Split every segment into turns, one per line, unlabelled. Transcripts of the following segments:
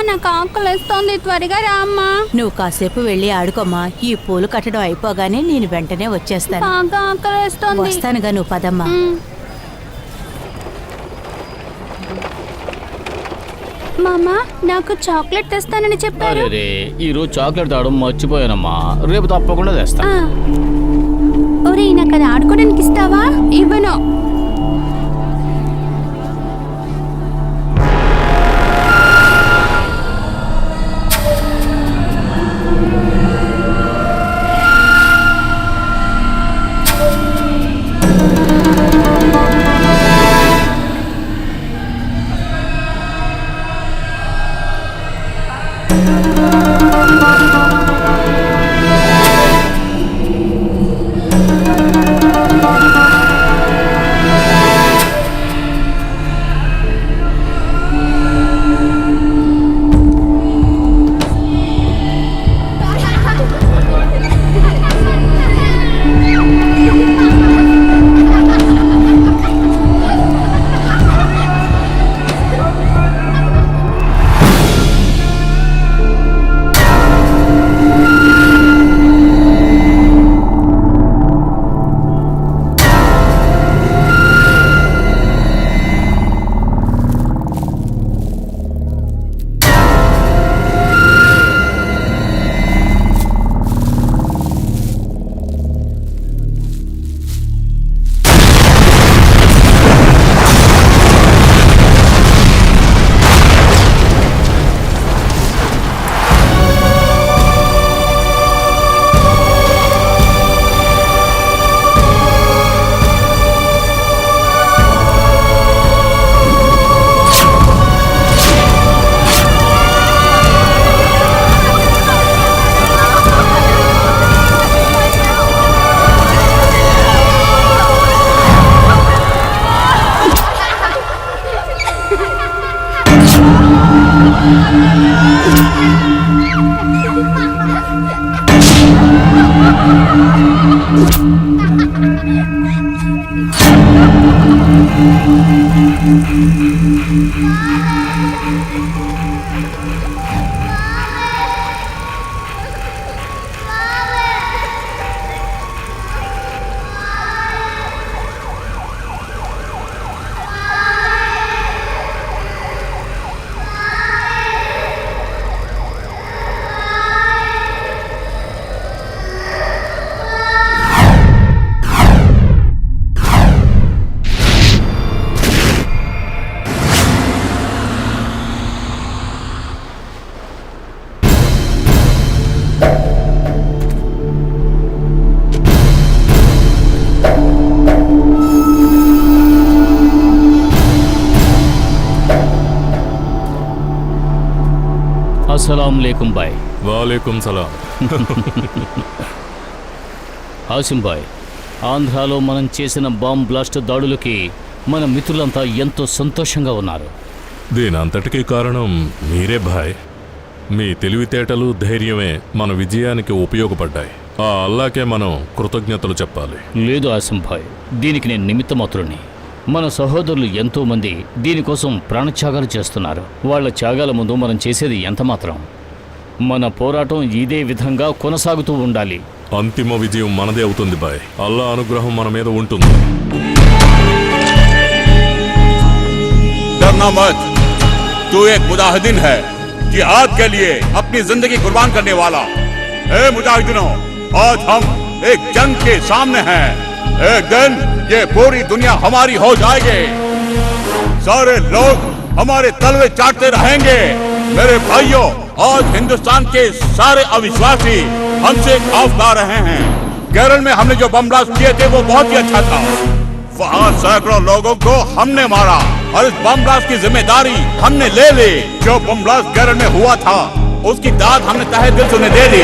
నాకు ఆకలిస్తోంది, త్వరగా రా అమ్మా.
నువ్వు కాసేపు వెళ్ళి ఆడుకోమ్మా. ఈ పూలు కట్టడం అయిపోగానే నేను వెంటనే వచ్చేస్తాను.
బాగా ఆకలిస్తోంది.
వస్తానుగా, నువ్వు పదమ్మా.
మామా, నాకు చాక్లెట్ తెస్తానని చెప్పారు.
అరే, ఈరోజు చాక్లెట్ తాగడం మర్చిపోయానమ్మా. రేపు తప్పకుండా తెస్తా.
ఒరే, నాకు అది ఆడుకోవడానికి ఇస్తావా? ఇవ్వను.
अस्सलामुअलैकुम भाई।
वालेकुम सलाम।
హాసిం భాయ్, ఆంధ్రాలో మనం చేసిన బాంబ్ బ్లాస్ట్ దాడులకి మన మిత్రులంతా ఎంతో సంతోషంగా ఉన్నారు.
దీనంతటికీ కారణం మీరే భాయ్. మీ తెలివితేటలు, ధైర్యమే మన విజయానికి ఉపయోగపడ్డాయి. ఆ అల్లాకే మనం కృతజ్ఞతలు చెప్పాలి.
లేదు హాసిం భాయ్, దీనికి నేను నిమిత్త మాత్రుని. మన సహోదరులు ఎంతో మంది దీనికోసం ప్రాణత్యాగాలు చేస్తున్నారు. వాళ్ళ త్యాగాల ముందు మనం చేసేది ఎంత మాత్రం. మన పోరాటం ఇదే విధంగా కొనసాగుతూ ఉండాలి.
అంతిమ విజయం మనదే అవుతుంది బాయ్. అల్లా అనుగ్రహం మన మీద ఉంటుంది.
डरना मत, तू एक मुजाहिदीन है, जिहाद के लिए अपनी जिंदगी कुर्बान करने वाला। ए मुजाहिदीनों, आज हम एक जंग के सामने हैं। एक दिन ये पूरी दुनिया हमारी हो जाएगी, सारे लोग हमारे तलवे चाटते रहेंगे। मेरे भाइयों, आज हिंदुस्तान के सारे अविश्वासी हमसे खौफदार रहे हैं। केरल में हमने जो बम ब्लास्ट किए थे वो बहुत ही अच्छा था। वहाँ सैकड़ों लोगों को हमने मारा और इस बम ब्लास्ट की जिम्मेदारी हमने ले ली। जो बम ब्लास्ट केरल में हुआ था उसकी दाद हमने तहे दिल से उन्हें दे दी।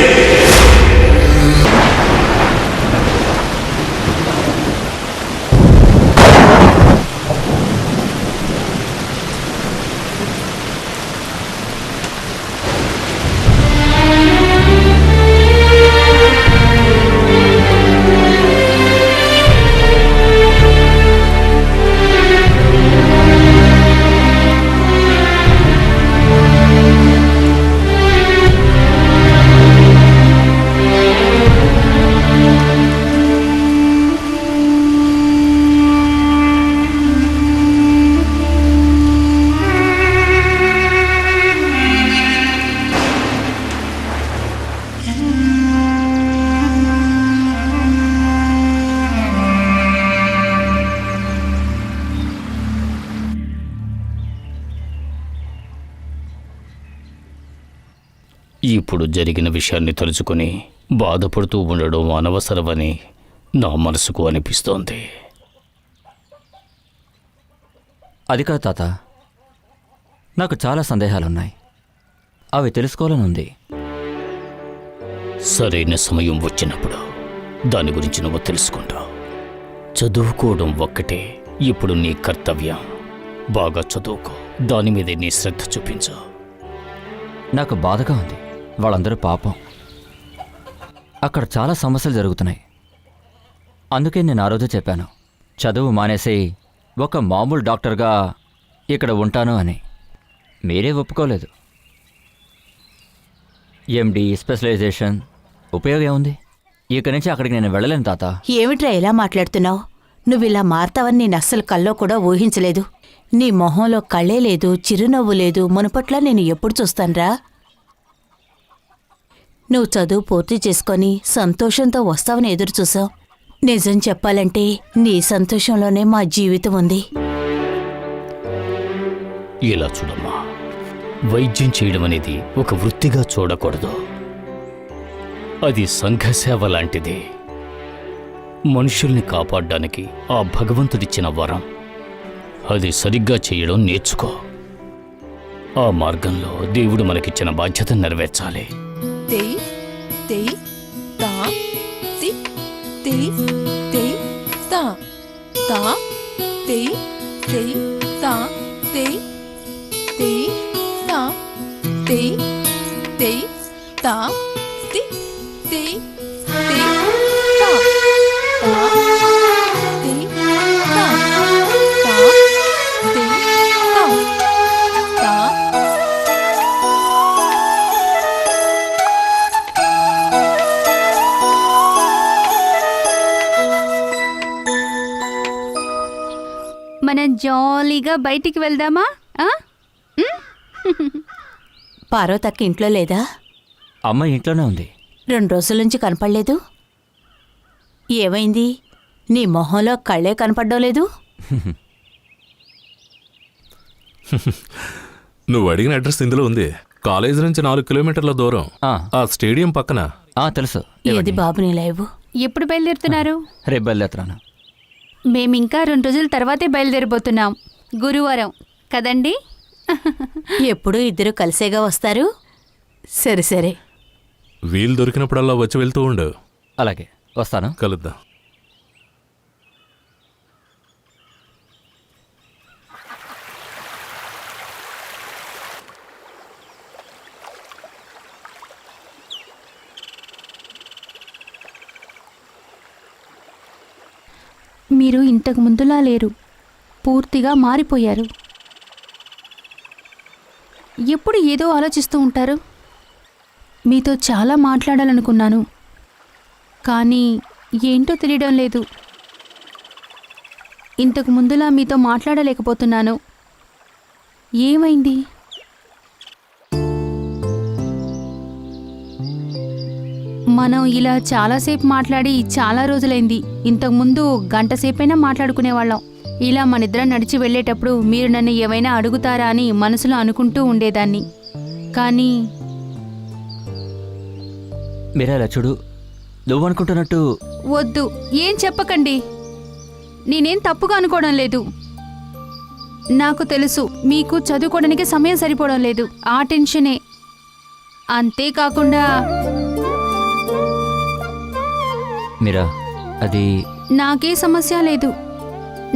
ఇప్పుడు జరిగిన విషయాన్ని తలుచుకొని బాధపడుతూ ఉండడం అనవసరమని నా మనసుకు అనిపిస్తోంది.
అది కాదు తాత, నాకు చాలా సందేహాలున్నాయి. అవి తెలుసుకోవాలనుంది.
సరైన సమయం వచ్చినప్పుడు దాని గురించి నువ్వు తెలుసుకుంటావు. చదువుకోవడం ఒక్కటే ఇప్పుడు నీ కర్తవ్యం. బాగా చదువుకో, దాని మీదే నీ శ్రద్ధ చూపించు.
నాకు బాధగా ఉంది. వాళ్ళందరూ పాపం. అక్కడ చాలా సమస్యలు జరుగుతున్నాయి. అందుకే నేను ఆ రోజు చెప్పాను, చదువు మానేసి ఒక మామూలు డాక్టర్గా ఇక్కడ ఉంటాను అని. మీరే ఒప్పుకోలేదు. ఎండి, స్పెషలైజేషన్ ఉపయోగం ఏముంది? ఇక్కడి నుంచి అక్కడికి నేను వెళ్ళలేను తాత.
ఏమిట్రా ఇలా మాట్లాడుతున్నావు? నువ్విలా మారతావని నేను అస్సలు కల్లో కూడా ఊహించలేదు. నీ మొహంలో కళ్ళే లేదు, చిరునవ్వు లేదు. మునుపట్లా నేను ఎప్పుడు చూస్తానురా? నువ్వు చదువు పూర్తి చేసుకొని సంతోషంతో వస్తావని ఎదురు చూసావు. నిజం చెప్పాలంటే నీ సంతోషంలోనే మా జీవితం ఉంది.
ఇలా చూడమ్మా, వైద్యం చేయడం అనేది ఒక వృత్తిగా చూడకూడదు. అది సంఘసేవ లాంటిది. మనుషుల్ని కాపాడడానికి ఆ భగవంతుడిచ్చిన వరం. అది సరిగ్గా చేయడం నేర్చుకో. ఆ మార్గంలో దేవుడు మనకిచ్చిన బాధ్యత నెరవేర్చాలి.
మనం జాలీగా బయటికి వెళ్దామా?
పార్వతక్క ఇంట్లో లేదా?
అమ్మ ఇంట్లోనే ఉంది.
2 రోజుల నుంచి కనపడలేదు. ఏమైంది? నీ మొహంలో కళ్ళే కనపడ్డం లేదు.
నువ్వు అడిగిన అడ్రస్ ఇందులో ఉంది. కాలేజీ నుంచి 4 కిలోమీటర్ల దూరం, ఆ స్టేడియం పక్కన.
తెలుసు.
ఏది బాబు నీ లైవ్?
ఎప్పుడు బయలుదేరుతున్నారు?
రేపు బయలుదేరుతున్నాను.
మేమింకా 2 రోజుల తర్వాతే బయలుదేరిపోతున్నాం. గురువారం కదండి?
ఎప్పుడూ ఇద్దరు కలిసేగా వస్తారు. సరే సరే,
వీలు దొరికినప్పుడల్లా వచ్చి వెళ్తూ ఉండు.
అలాగే, వస్తాను.
కలుద్దాం.
మీరు ఇంతకు ముందులా లేరు. పూర్తిగా మారిపోయారు. ఎప్పుడు ఏదో ఆలోచిస్తూ ఉంటారు. మీతో చాలా మాట్లాడాలనుకున్నాను, కానీ ఏంటో తెలియడం లేదు. ఇంతకు ముందులా మీతో మాట్లాడలేకపోతున్నాను. ఏమైంది? మనం ఇలా చాలాసేపు మాట్లాడి చాలా రోజులైంది. ఇంతకుముందు 1 గంట సేపైనా మాట్లాడుకునేవాళ్ళం. ఇలా మనిద్దరం నడిచి వెళ్ళేటప్పుడు మీరు నన్ను ఏమైనా అడుగుతారా అని మనసులో అనుకుంటూ ఉండేదాన్ని. కానీ
మీరేలా చూడు, నువ్వనుకుంటున్నట్టు.
వద్దు, ఏం చెప్పకండి. నేనేం తప్పుగా అనుకోవడం లేదు. నాకు తెలుసు మీకు చదువుకోవడానికి సమయం సరిపోవడం లేదు. ఆ టెన్షనే. అంతేకాకుండా
మీరా, అది
నాకే సమస్య లేదు.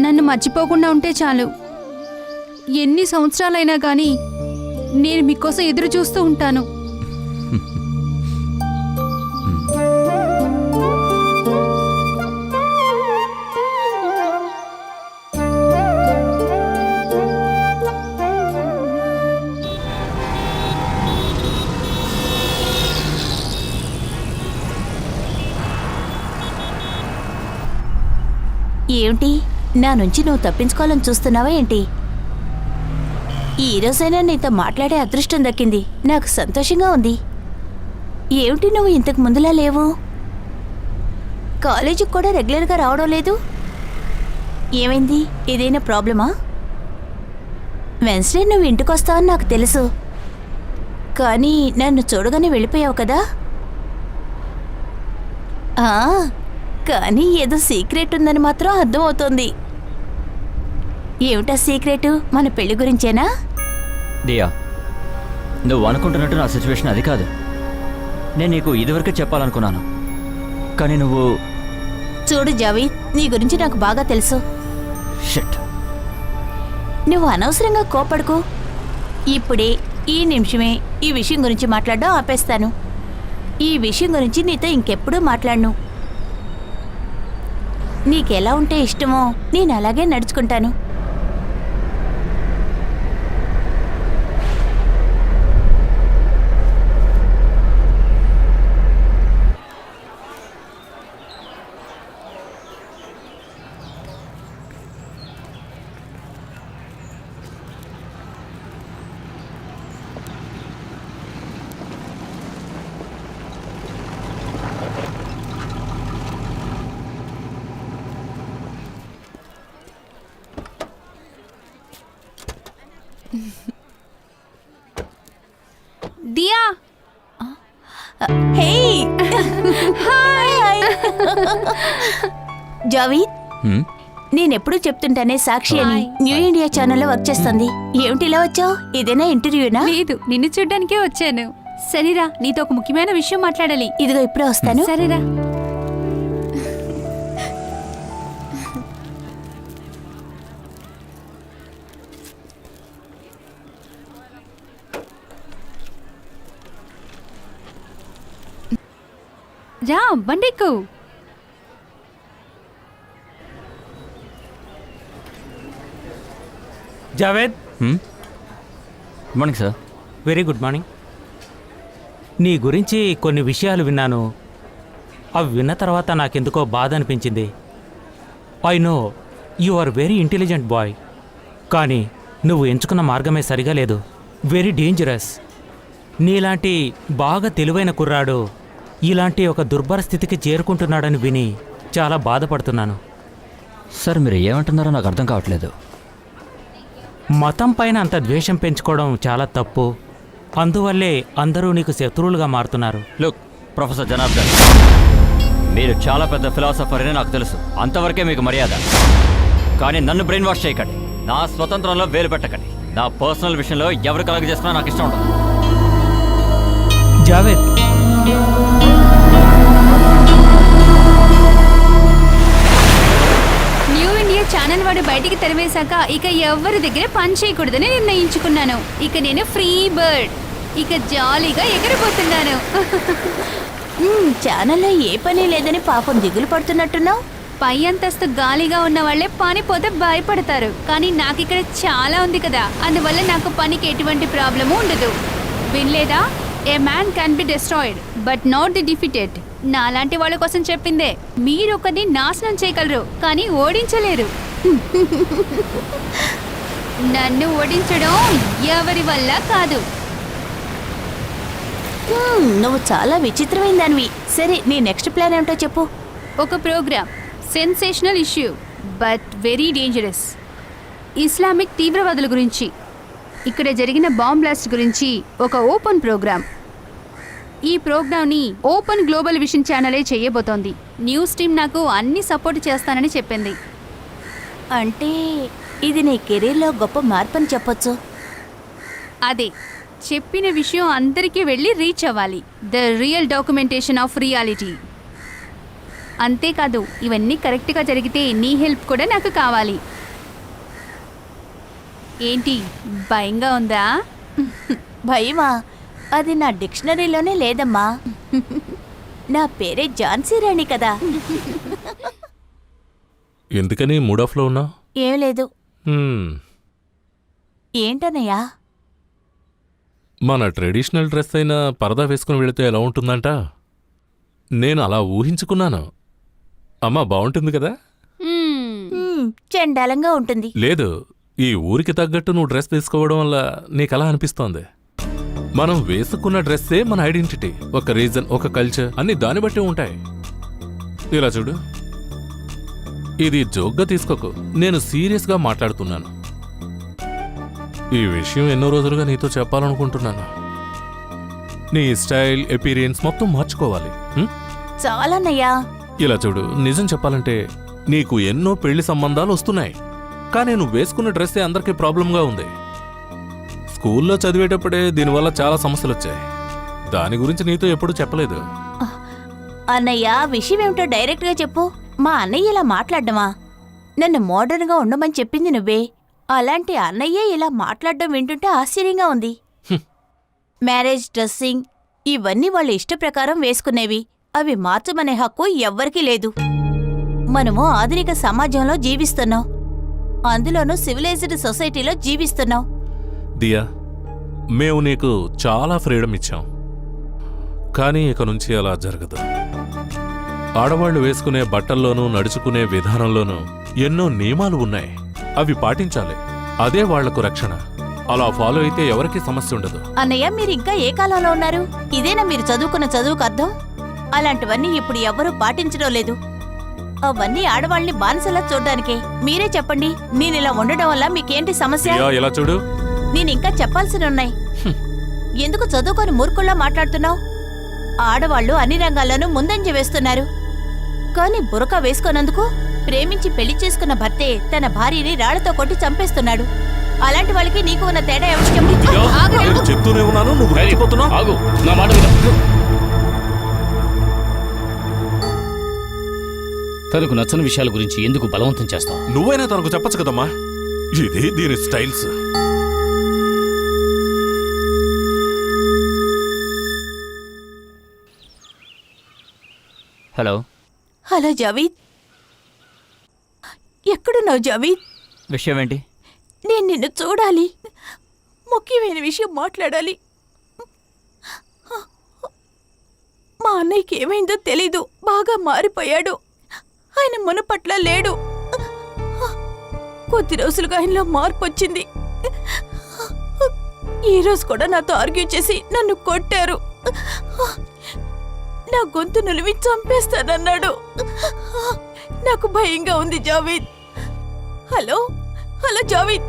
నన్ను మర్చిపోకుండా ఉంటే చాలు. ఎన్ని సంవత్సరాలైనా కానీ నేను మీకోసం ఎదురు చూస్తూ ఉంటాను.
ఏమిటి, నా నుంచి నువ్వు తప్పించుకోవాలని చూస్తున్నావా ఏంటి? ఈరోజైనా నీతో మాట్లాడే అదృష్టం దక్కింది. నాకు సంతోషంగా ఉంది. ఏమిటి నువ్వు ఇంతకు ముందులా లేవు? కాలేజీకి కూడా రెగ్యులర్గా రావడం లేదు. ఏమైంది? ఏదైనా ప్రాబ్లమా? వెన్స్డే నువ్వు ఇంటికి వస్తావని నాకు తెలుసు, కానీ నన్ను చూడగానే వెళ్ళిపోయావు కదా ఆ, కానీ ఏదో సీక్రెట్ ఉందని మాత్రం అర్థమవుతోంది. ఏమిటా సీక్రెట్? మన పెళ్లి గురించేనా?
దియా, నువ్వు అనుకుంటున్నట్టు నా సిచ్యువేషన్ అది కాదు. నేను నీకు ఇదివరకే చెప్పాలనుకున్నాను, కానీ నువ్వు
చూడు జావీద్, నీ గురించి నాకు బాగా తెలుసు.
షిట్.
నువ్వు అనవసరంగా కోపడుకో. ఇప్పుడే ఈ నిమిషమే ఈ విషయం గురించి మాట్లాడడం ఆపేస్తాను. ఈ విషయం గురించి నీతో ఇంకెప్పుడూ మాట్లాడను. నీకెలా ఉంటే ఇష్టమో నేను అలాగే నడుచుకుంటాను.
దియా,
హే హాయ్ జావీద్,
హ్మ్?
నేనెప్పుడూ చెప్తుంటానే సాక్షి అని
హాయ్.
న్యూ ఇండియా ఛానల్లో వర్క్ చేస్తుంది. ఏమిటి ఇలా వచ్చావు? ఇదేనా ఇంటర్వ్యూనా?
లేదు, నిన్ను చూడ్డానికే వచ్చాను. సరేరా, నీతో ఒక ముఖ్యమైన విషయం మాట్లాడాలి.
ఇదిగో ఇప్పుడే వస్తాను.
సరేరా. రా, బండెక్కు.
జావేద్,
హ్మ్? Good morning sir.
Very good morning. నీ గురించి కొన్ని విషయాలు విన్నాను. అవి విన్న తర్వాత నాకెందుకో బాధ అనిపించింది. I know you are very intelligent boy, కానీ నువ్వు ఎంచుకున్న మార్గమే సరిగా లేదు. Very dangerous. నీలాంటి బాగా తెలివైన కుర్రాడు ఇలాంటి ఒక దుర్భర స్థితికి చేరుకుంటున్నాడని విని చాలా బాధపడుతున్నాను.
సార్, మీరు ఏమంటున్నారో నాకు అర్థం కావట్లేదు.
మతం పైన అంత ద్వేషం పెంచుకోవడం చాలా తప్పు. అందువల్లే అందరూ నీకు శత్రువులుగా మారుతున్నారు.
లుక్ ప్రొఫెసర్ జనార్దన్, మీరు చాలా పెద్ద ఫిలాసఫర్ అని నాకు తెలుసు. అంతవరకే మీకు మర్యాద. కానీ నన్ను బ్రెయిన్ వాష్ చేయకండి. నా స్వతంత్రంలో వేలు పెట్టకండి. నా పర్సనల్ విషయంలో ఎవరు కలగ చేస్తున్నా నాకు ఇష్టం ఉండదు.
జావేద్,
న్యూ ఇండియా ఛానల్ వాడు బయటికి తరివేశాక ఇక ఎవరి దగ్గర పని చేయకూడదని నిర్ణయించుకున్నాను. ఇక నేను ఫ్రీ బర్డ్. ఇక జాలీగా ఎగిరిపోతున్నాను.
ఛానల్లో ఏ పని లేదని పాపం దిగులు పడుతున్నట్టున్నావు.
పై అంతస్తు గాలిగా ఉన్న వాళ్ళే పని పోతే భయపడతారు, కానీ నాకు ఇక్కడ చాలా ఉంది కదా, అందువల్ల నాకు పనికి ఎటువంటి ప్రాబ్లము ఉండదు. వినలేదా? ఏ man can be destroyed but not the defeated. నాలాంటి వాళ్ళ కోసం చెప్పిందే. మీరు ఒకరిని నాశనం చేయగలరు, కానీ ఓడించలేరు. నన్ను ఓడించడం ఎవరి వల్ల కాదు.
నువ్వు చాలా విచిత్రమైన దానివి. సరే, నీ నెక్స్ట్ ప్లాన్ ఏమిటో చెప్పు.
ఒక programme, sensational issue but very dangerous. Islamic తీవ్రవాదుల గురించి, ఇక్కడ జరిగిన బాంబ్ బ్లాస్ట్ గురించి ఒక ఓపెన్ ప్రోగ్రామ్. ఈ ప్రోగ్రామ్ని ఓపెన్ గ్లోబల్ విషన్ ఛానలే చేయబోతోంది. న్యూస్ టీమ్ నాకు అన్ని సపోర్ట్ చేస్తానని చెప్పింది.
అంటే ఇది నీ కెరీర్లో గొప్ప మార్పు అని చెప్పొచ్చు.
అదే, చెప్పిన విషయం అందరికీ వెళ్ళి రీచ్ అవ్వాలి. The real documentation of reality. అంతేకాదు, ఇవన్నీ కరెక్ట్గా జరిగితే నీ హెల్ప్ కూడా నాకు కావాలి. ఏంటి, భయంగా ఉందా?
భయమా? అది నా డిక్షనరీలోనే లేదమ్మా. నా పేరే ఝాన్సీ రాణి కదా.
ఎందుకని మూడ్ ఆఫ్లో ఉన్నా?
ఏం లేదు. ఏంటన్నయ్యా?
మన ట్రెడిషనల్ డ్రెస్ అయినా పరదా వేసుకుని వెళితే ఎలా ఉంటుందంట? నేను అలా ఊహించుకున్నాను. అమ్మా, బాగుంటుంది కదా?
చండాలంగా ఉంటుంది.
లేదు, ఈ ఊరికి తగ్గట్టు నువ్వు డ్రెస్ తీసుకోవడం వల్ల నీకలా అనిపిస్తోంది. మనం వేసుకున్న డ్రెస్సే మన ఐడెంటిటీ. ఒక రీజన్, ఒక కల్చర్ అన్ని దాన్ని బట్టి ఉంటాయి. ఇలా చూడు, ఇది జోక్గా తీసుకోకు, నేను సీరియస్గా మాట్లాడుతున్నాను. ఈ విషయం ఎన్నో రోజులుగా నీతో చెప్పాలనుకుంటున్నాను. నీ స్టైల్ ఎపీరియన్స్ మొత్తం మార్చుకోవాలి.
చాలన్నయ్యా.
ఇలా చూడు, నిజం చెప్పాలంటే నీకు ఎన్నో పెళ్లి సంబంధాలు వస్తున్నాయి, కానీ నువ్వు వేసుకున్న డ్రెస్సే అందరికీ ప్రాబ్లంగా ఉంది. స్కూల్లో చదివేటప్పుడే దీనివల్ల చాలా సమస్యలు వచ్చాయి. దాని గురించి నీతో ఎప్పుడూ చెప్పలేదు.
అన్నయ్య, విషయం ఏమిటో డైరెక్ట్గా చెప్పు. మా అన్నయ్య ఇలా మాట్లాడ్డమా? నన్ను మోడర్న్గా ఉండమని చెప్పింది నువ్వే. అలాంటి అన్నయ్యే ఇలా మాట్లాడడం వింటుంటే ఆశ్చర్యంగా ఉంది. మ్యారేజ్ డ్రెస్సింగ్ ఇవన్నీ వాళ్ళ ఇష్ట ప్రకారం వేసుకునేవి. అవి మార్చమనే హక్కు ఎవ్వరికీ లేదు. మనము ఆధునిక సమాజంలో జీవిస్తున్నాం, అందులోనూ సివిలైజ్డ్ సొసైటీలో జీవిస్తున్నాం.
దియా, మేము నీకు చాలా ఫ్రీడమ్ ఇచ్చాం, కానీ ఇక నుంచి అలా జరగదు. ఆడవాళ్లు వేసుకునే బట్టల్లోనూ నడుచుకునే విధానంలోనూ ఎన్నో నియమాలు ఉన్నాయి. అవి పాటించాలి. అదే వాళ్లకు రక్షణ. అలా ఫాలో అయితే ఎవరికీ సమస్య ఉండదు.
అన్నయ్య, మీరు ఇంకా ఏ కాలంలో ఉన్నారు? ఇదేనా మీరు చదువుకున్న చదువుకు అర్థం? అలాంటివన్నీ ఇప్పుడు ఎవ్వరూ పాటించడం లేదు. అవన్నీ ఆడవాళ్ళని బానిసలా చూడ్డానికే. మీరే చెప్పండి, నేనిలా ఉండడం వల్ల మీకేంటి సమస్య?
దియా, ఇలా చూడు,
నేనింకా చెప్పాల్సినున్నాయి. ఎందుకు చదువుకొని మూర్ఖుల్లా మాట్లాడుతున్నావు? ఆడవాళ్లు అన్ని రంగాల్లోనూ ముందంజ వేస్తున్నారు, కానీ బురకా వేసుకున్నందుకు ప్రేమించి పెళ్లి చేసుకున్న భర్తే తన భార్యని రాళ్లతో కొట్టి చంపేస్తున్నాడు. అలాంటి వాళ్ళకి నీకు ఉన్న తేడా ఎవరు చెప్పు?
నేను చెప్తూనే ఉన్నాను, నువ్వు రెచ్చిపోతున్నావు.
ఆగు, నా మాట విను. తనకు నచ్చని విషయాల గురించి ఎందుకు బలవంతం చేస్తావు?
నువ్వైనా తనకు చెప్పచ్చు కదమ్మా. ఇది దీని స్టైల్స్.
హలో.
హలో జావీద్, ఎక్కడున్నావు జావీద్?
విషయం ఏంటి?
నేను నిన్ను చూడాలి, ముఖ్యమైన విషయం మాట్లాడాలి. మా అన్నయ్యకి ఏమైందో తెలీదు, బాగా మారిపోయాడు. ఆయన మునుపట్ల లేడు. కొద్ది రోజులుగా ఆయనలో మార్పు వచ్చింది. ఈరోజు కూడా నాతో ఆర్గ్యూ చేసి నన్ను కొట్టారు. నా గొంతు నులివి చంపేస్తానన్నాడు. నాకు భయంగా ఉంది జావీద్. హలో హలో జావీద్,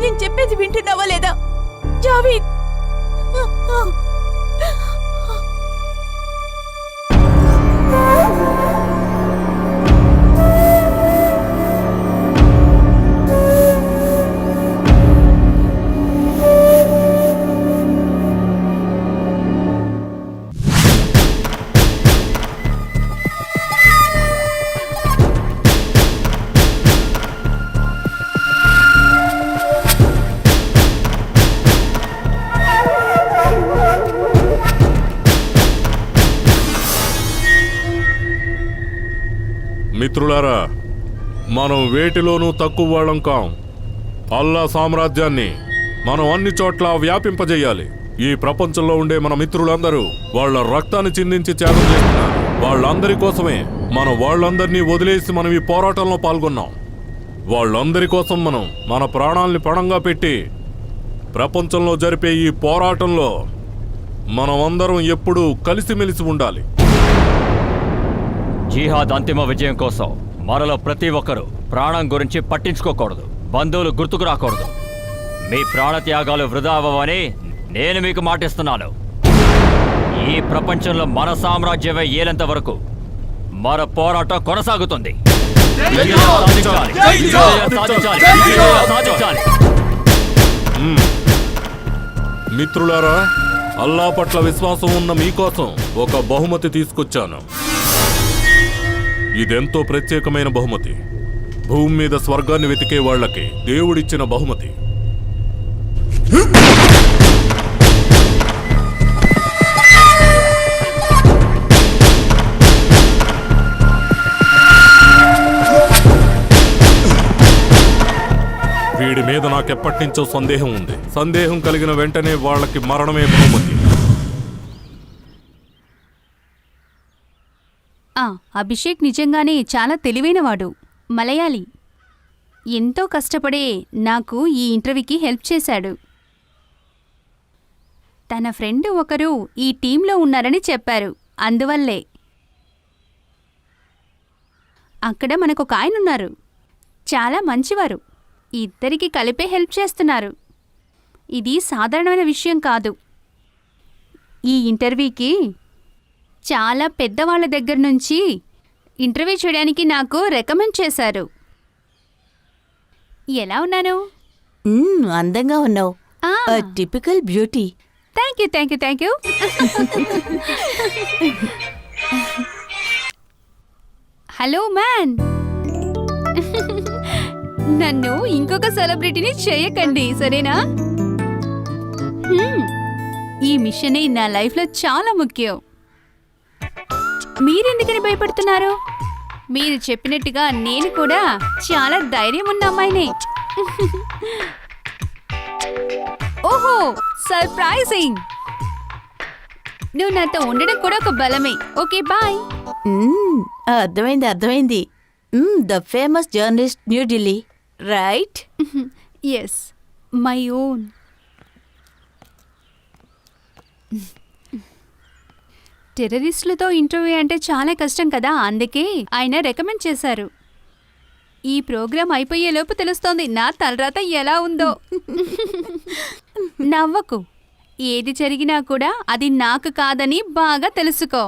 నేను చెప్పేది వింటున్నావా లేదా? జావీద్,
మిత్రులారా, మనం వేటిలోనూ తక్కువ వాళ్ళం కాం. అల్లా సామ్రాజ్యాన్ని మనం అన్ని చోట్ల వ్యాపింపజేయాలి. ఈ ప్రపంచంలో ఉండే మన మిత్రులందరూ వాళ్ళ రక్తాన్ని చిందించి త్యాగం చేస్తున్నారు. వాళ్ళందరి కోసమే వాళ్ళందరినీ వదిలేసి మనం ఈ పోరాటంలో పాల్గొన్నాం. వాళ్ళందరి కోసం మనం మన ప్రాణాల్ని పణంగా పెట్టి ప్రపంచంలో జరిపే ఈ పోరాటంలో మనం అందరం ఎప్పుడూ కలిసిమెలిసి ఉండాలి.
జిహాద్ అంతిమ విజయం కోసం మనలో ప్రతి ఒక్కరూ ప్రాణం గురించి పట్టించుకోకూడదు, బంధువులు గుర్తుకు రాకూడదు. మీ ప్రాణత్యాగాలు వృధా అవ్వవని నేను మీకు మాటిస్తున్నాను. ఈ ప్రపంచంలో మన సామ్రాజ్యమే ఏలేంత వరకు మన పోరాటం కొనసాగుతుంది.
మిత్రులారా, అల్లా పట్ల విశ్వాసం ఉన్న మీకోసం ఒక బహుమతి తీసుకొచ్చాను. ఇదెంతో ప్రత్యేకమైన బహుమతి. భూమి మీద స్వర్గాన్ని వెతికే వాళ్ళకి దేవుడిచ్చిన బహుమతి. వీడి మీద నాకెప్పటినుంచో సందేహం ఉంది. సందేహం కలిగిన వెంటనే వాళ్ళకి మరణమే బహుమతి.
అభిషేక్ నిజంగానే చాలా తెలివైనవాడు, మలయాళీ. ఎంతో కష్టపడే నాకు ఈ ఇంటర్వ్యూకి హెల్ప్ చేశాడు. తన ఫ్రెండ్ ఒకరు ఈ టీంలో ఉన్నారని చెప్పారు, అందువల్లే. అక్కడ మనకొక ఆయనున్నారు, చాలా మంచివారు. ఇద్దరికి కలిపే హెల్ప్ చేస్తున్నారు. ఇది సాధారణమైన విషయం కాదు. ఈ ఇంటర్వ్యూకి చాలా పెద్దవాళ్ళ దగ్గర నుంచి ఇంటర్వ్యూ చేయడానికి నాకు రికమెండ్ చేశారు. ఎలా ఉన్నాను?
అందంగా ఉన్నావు. Typical beauty.
Thank you thank you thank you. Hello man. నన్ను ఇంకొక సెలబ్రిటీని చేయకండి, సరేనా? ఈ మిషనే నా లైఫ్లో చాలా ముఖ్యం. మీరెందుకని భయపడుతున్నారు? మీరు చెప్పినట్టుగా నేను కూడా చాలా ధైర్యం ఉన్న అమ్మాయినే. ఓహో, సర్ప్రైజింగ్. నువ్వు నాతో ఉండడం కూడా ఒక బలమే. Okay boy.
అర్థమైంది. The famous journalist New Delhi, right?
Yes, my own. టెర్రరిస్టులతో ఇంటర్వ్యూ అంటే చాలా కష్టం కదా, అందుకే ఆయన రికమెండ్ చేశారు. ఈ ప్రోగ్రాం అయిపోయేలోపు తెలుస్తోంది నా తలరాత ఎలా ఉందో. నవ్వకు. ఏది జరిగినా కూడా అది నాకు కాదని బాగా తెలుసుకో.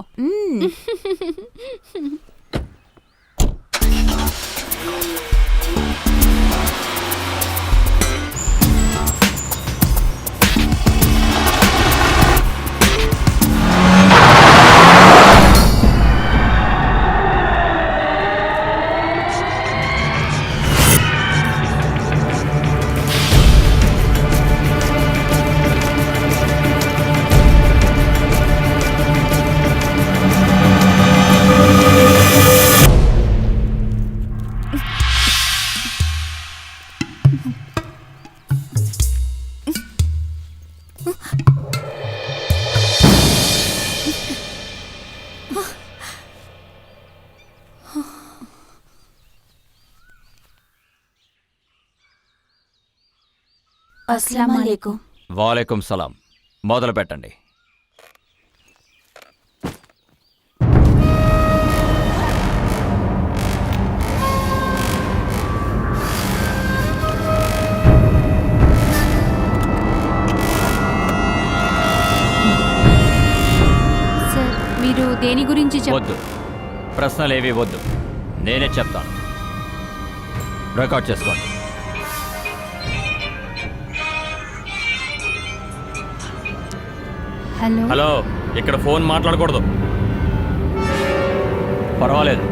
అస్సలాం వాలేకుం.
వాలేకుం సలాం. మొదలు పెట్టండి.
సార్, మీరు దేని గురించి
వద్దు, ప్రశ్నలేవి వద్దు, నేనే చెప్తాను. రికార్డ్ చేసుకోండి.
హలో.
హలో, ఇక్కడ ఫోన్ మాట్లాడకూడదు.
పర్వాలేదు.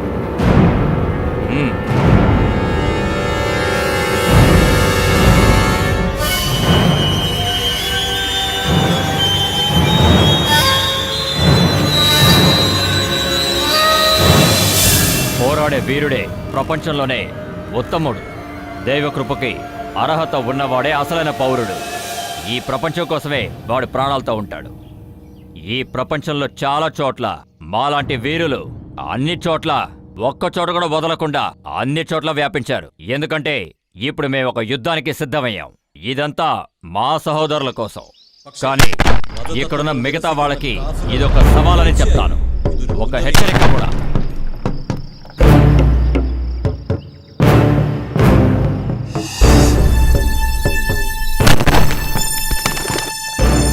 పోరాడే వీరుడే ప్రపంచంలోనే ఉత్తముడు. దైవకృపకి అర్హత ఉన్నవాడే అసలైన పౌరుడు. ఈ ప్రపంచం కోసమే వాడు ప్రాణాలతో ఉంటాడు. ఈ ప్రపంచంలో చాలా చోట్ల మాలాంటి వీరులు అన్ని చోట్ల ఒక్క చోట కూడా వదలకుండా అన్ని చోట్ల వ్యాపించారు. ఎందుకంటే ఇప్పుడు మేము ఒక యుద్ధానికి సిద్ధమయ్యాం. ఇదంతా మా సహోదరుల కోసం. కానీ ఇక్కడున్న మిగతా వాళ్ళకి ఇదొక సవాలని చెప్తాను, ఒక హెచ్చరిక కూడా.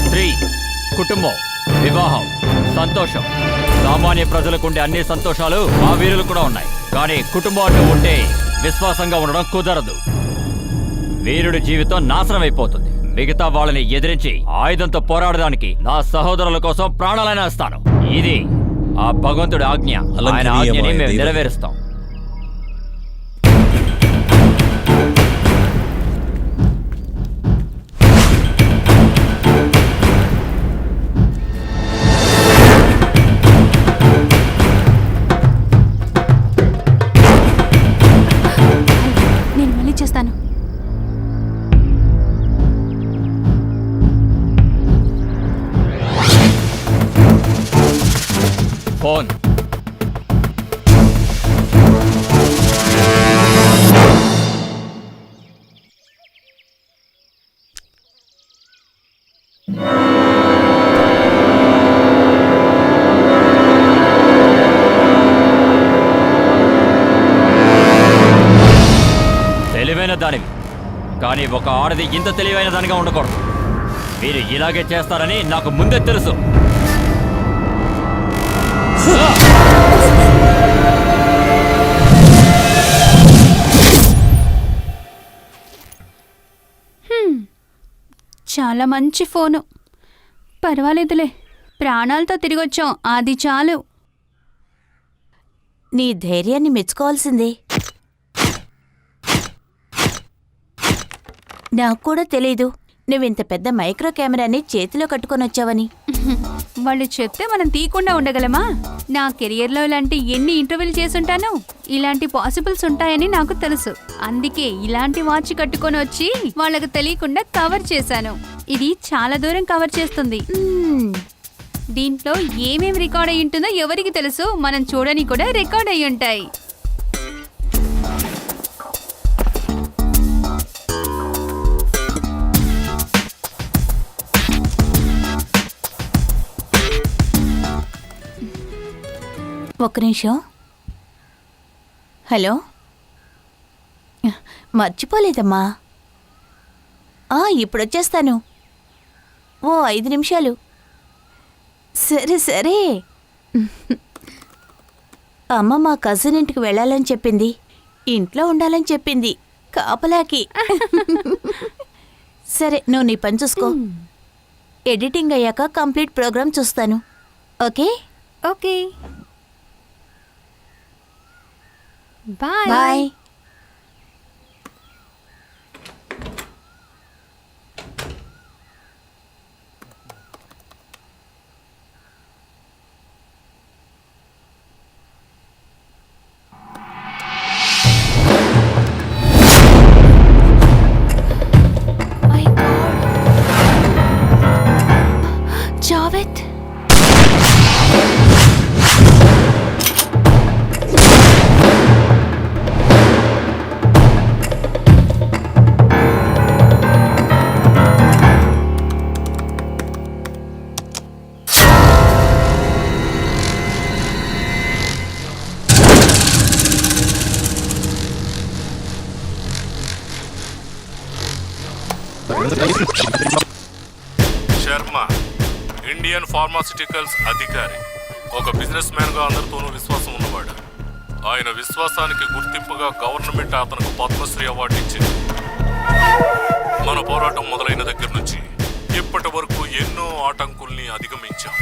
స్త్రీ, కుటుంబం, వివాహం, సంతోషం. సామాన్య ప్రజలకుండే అన్ని సంతోషాలు మా వీరులు కూడా ఉన్నాయి. కానీ కుటుంబం అంటూ ఉంటే విశ్వాసంగా ఉండడం కుదరదు. వీరుడి జీవితం నాశనం అయిపోతుంది. మిగతా వాళ్ళని ఎదిరించి ఆయుధంతో పోరాడడానికి నా సహోదరుల కోసం ప్రాణాలైనా ఇస్తాను. ఇది ఆ భగవంతుడి ఆజ్ఞ. ఆయన ఆజ్ఞని మేము నెరవేరుస్తాం.
నేను మళ్ళీ చేస్తాను.
ఫోన్. తెలివైన దానివి, కానీ ఒక ఆడది ఇంత తెలివైన దానిగా ఉండకూడదు. మీరు ఇలాగే చేస్తారని నాకు ముందే తెలుసు.
చాలా మంచి ఫోను. పర్వాలేదులే, ప్రాణాలతో తిరిగొచ్చాం, అది చాలు.
నీ ధైర్యాన్ని మెచ్చుకోవాల్సిందే. నాకు కూడా తెలీదు నువ్వింత పెద్ద మైక్రో కెమెరాని చేతిలో కట్టుకొని వచ్చావని.
వాళ్ళు చెప్తే మనం తీయకుండా ఉండగలమా? నా కెరియర్లో ఇలాంటి ఎన్ని ఇంటర్వ్యూలు చేసుంటాను. ఇలాంటి పాసిబుల్స్ ఉంటాయని నాకు తెలుసు. అందుకే ఇలాంటి వాచ్ కట్టుకొని వచ్చి వాళ్ళకు తెలియకుండా కవర్ చేశాను. ఇది చాలా దూరం కవర్ చేస్తుంది. దీంట్లో ఏమేం రికార్డ్ అయి ఉంటుందో ఎవరికి తెలుసు? మనం చూడని కూడా రికార్డ్ అయి ఉంటాయి.
ఒక్క నిమిషం. హలో, మర్చిపోలేదమ్మా. ఇప్పుడు వచ్చేస్తాను. ఓ 5 నిమిషాలు. సరే సరే. అమ్మ మా కజిన్ ఇంటికి వెళ్ళాలని చెప్పింది. ఇంట్లో ఉండాలని చెప్పింది కాపలాకి. సరే, నువ్వు నీ పని చూసుకో. ఎడిటింగ్ అయ్యాక కంప్లీట్ ప్రోగ్రామ్ చూస్తాను. Okay
okay, bye.
Bye.
Javed,
Sharma Indian pharmaceuticals అధికారి. ఒక బిజినెస్ మ్యాన్గా అందరితోనూ విశ్వాసం ఉన్నవాడు. ఆయన విశ్వాసానికి గుర్తింపుగా గవర్నమెంట్ అతనికి పద్మశ్రీ అవార్డు ఇచ్చింది. మన పోరాటం మొదలైన దగ్గర నుంచి ఇప్పటి వరకు ఎన్నో ఆటంకుల్ని అధిగమించాం.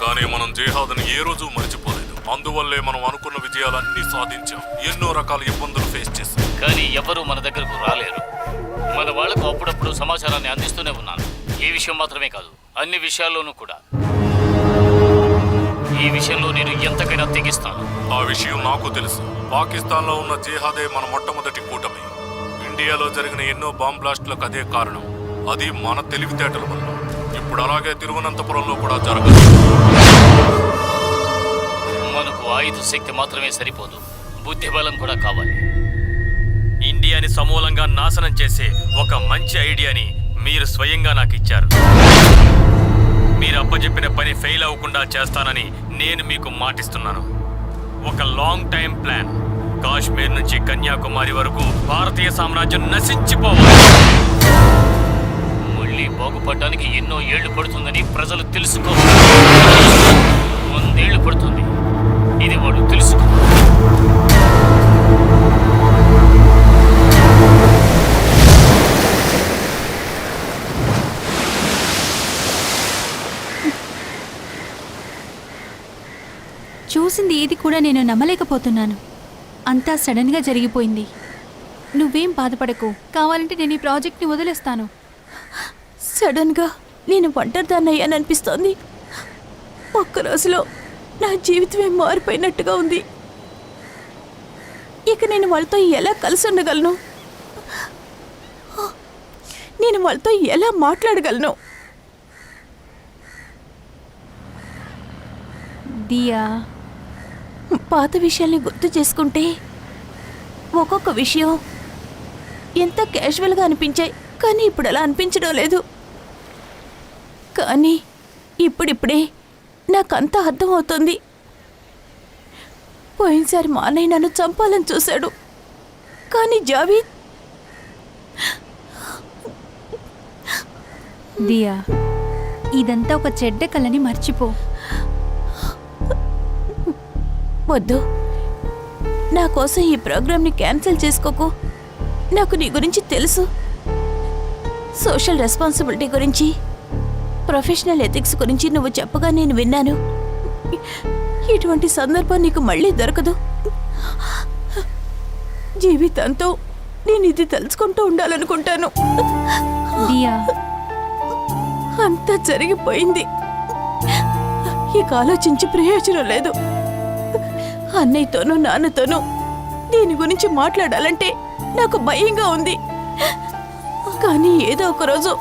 కానీ మనం జిహాద్ని ఏ రోజు మర్చిపోలేదు. అందువల్లే మనం అనుకున్న విజయాలన్నీ సాధించాం. ఎన్నో రకాల ఇబ్బందులు ఫేస్ చేశాం.
కానీ ఎవరూ మన దగ్గరకు రాలేరు. మన వాళ్లకు అప్పుడప్పుడు సమాచారాన్ని అందిస్తూనే ఉన్నాను. ఈ విషయం మాత్రమే కాదు, అన్ని విషయాల్లోనూ కూడా. ఈ విషయంలో నేను ఎంతకైనా తెగిస్తాను.
ఆ విషయం నాకు తెలుసు. పాకిస్తాన్లో ఉన్న జిహాదే మన మొట్టమొదటి కూటమి. ఇండియాలో జరిగిన ఎన్నో బాంబ్ బ్లాస్ట్లకు అదే కారణం. అది మన తెలివితేటల వల్ల. ఇప్పుడు అలాగే తిరువనంతపురంలో కూడా జరగదు.
మనకు ఆయుధ శక్తి మాత్రమే సరిపోదు, బుద్ధి బలం కూడా కావాలి.
ఇండియాని సమూలంగా నాశనం చేసే ఒక మంచి ఐడియాని మీరు స్వయంగా నాకు ఇచ్చారు. మీరు అప్పచెప్పిన పని ఫెయిల్ అవ్వకుండా చేస్తానని నేను మీకు మాటిస్తున్నాను. ఒక లాంగ్ టైం ప్లాన్. కాశ్మీర్ నుంచి కన్యాకుమారి వరకు భారతీయ సామ్రాజ్యం నశించిపోవాలి.
మళ్ళీ బాగుపడడానికి ఎన్నో ఏళ్లు పడుతుందని ప్రజలు తెలుసుకోవాలి. 100 ఏళ్లు పడుతుంది, ఇది వాడు తెలుసుకో.
చూసింది ఏది కూడా నేను నమ్మలేకపోతున్నాను. అంతా సడన్గా జరిగిపోయింది. నువ్వేం బాధపడకు, కావాలంటే నేను ఈ ప్రాజెక్ట్ని వదిలేస్తాను.
సడన్గా నేను ఒంటరిదాన్నయ్యాననిపిస్తోంది. ఒక్క రోజులో నా జీవితమే మారిపోయినట్టుగా ఉంది. ఇక నేను వాళ్ళతో ఎలా కలిసి ఉండగలను? నేను వాళ్ళతో ఎలా మాట్లాడగలను?
దియా,
పాత విషయాల్ని గుర్తు చేసుకుంటే ఒక్కొక్క విషయం ఎంత క్యాజువల్గా అనిపించాయి, కానీ ఇప్పుడు అలా అనిపించడం లేదు. కానీ ఇప్పుడిప్పుడే నాకంతా అర్థమవుతుంది. పోయినసారి మా అన్నయ్య నన్ను చంపాలని చూశాడు, కానీ జావీద్ వద్దు, నా కోసం ఈ ప్రోగ్రామ్ని క్యాన్సిల్ చేసుకోకు. నాకు నీ గురించి తెలుసు. సోషల్ రెస్పాన్సిబిలిటీ గురించి, ప్రొఫెషనల్ ఎథిక్స్ గురించి నువ్వు చెప్పగా నేను విన్నాను. ఇటువంటి సందర్భం నీకు మళ్ళీ దొరకదు. జీవితంతో నేను ఇది తెలుసుకుంటూ ఉండాలనుకుంటాను.
దియా,
అంతా జరిగిపోయింది. ఇక ఆలోచించి ప్రయోజనం లేదు. అన్నయ్యతోనూ నాన్నతోనూ దీని గురించి మాట్లాడాలంటే నాకు భయంగా ఉంది. కానీ ఏదో ఒక రోజు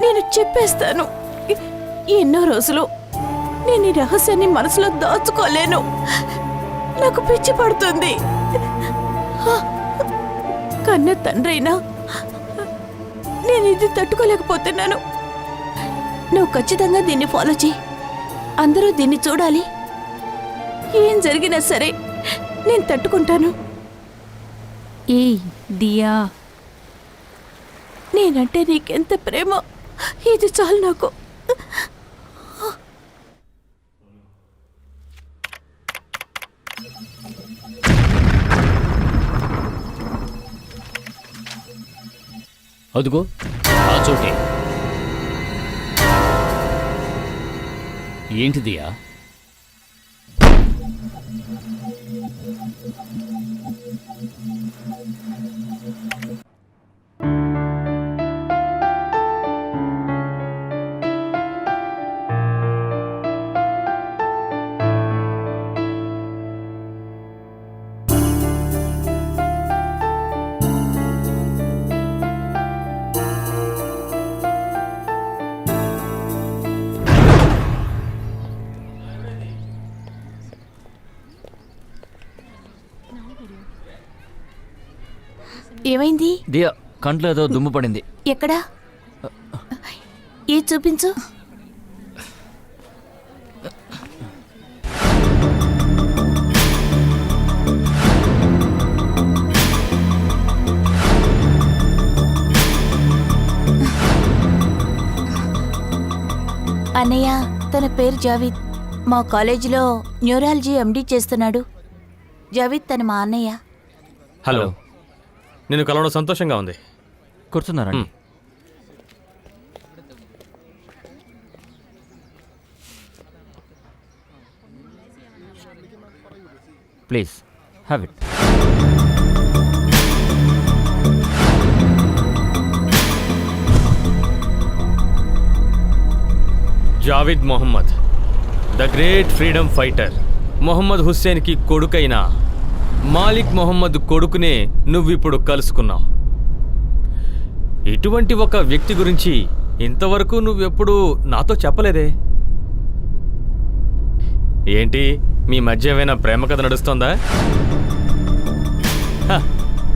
నేను చెప్పేస్తాను. ఎన్నో రోజులు నేను ఈ రహస్యాన్ని మనసులో దాచుకోలేను. నాకు పిచ్చి పడుతుంది. కన్న తండ్రైనా నేను ఇది తట్టుకోలేకపోతున్నాను. నువ్వు ఖచ్చితంగా దీన్ని ఫాలో చేయి. అందరూ దీన్ని చూడాలి. ఏం జరిగినా సరే నేను తట్టుకుంటాను.
ఏయ్ దియా,
నేనంటే నీకెంత ప్రేమ, ఇది చాలు నాకు.
అదుగో ఆ చోటే. ఏంటిదియా?
ఏమైంది?
దియా, కంట్లో ఏదో దుమ్ము పడింది.
ఎక్కడా? ఏ చూపించు. అన్నయ్య, తన పేరు జావీద్. మా కాలేజీలో న్యూరాలజీ ఎండీ చేస్తున్నాడు. జావీద్ తన మా అన్నయ్య.
హలో, నేను కలవడం సంతోషంగా ఉంది.
కూర్చున్నారండి. Please have it.
Javeed Mohammad, the great freedom fighter. Mohammad హుస్సేన్కి కొడుకైన మాలిక్ మొహమ్మద్ కొడుకునే నువ్విప్పుడు కలుసుకున్నావు. ఇటువంటి ఒక వ్యక్తి గురించి ఇంతవరకు నువ్వెప్పుడు నాతో చెప్పలేదే. ఏంటి, మీ మధ్య ఏమైనా ప్రేమ కథ నడుస్తోందా?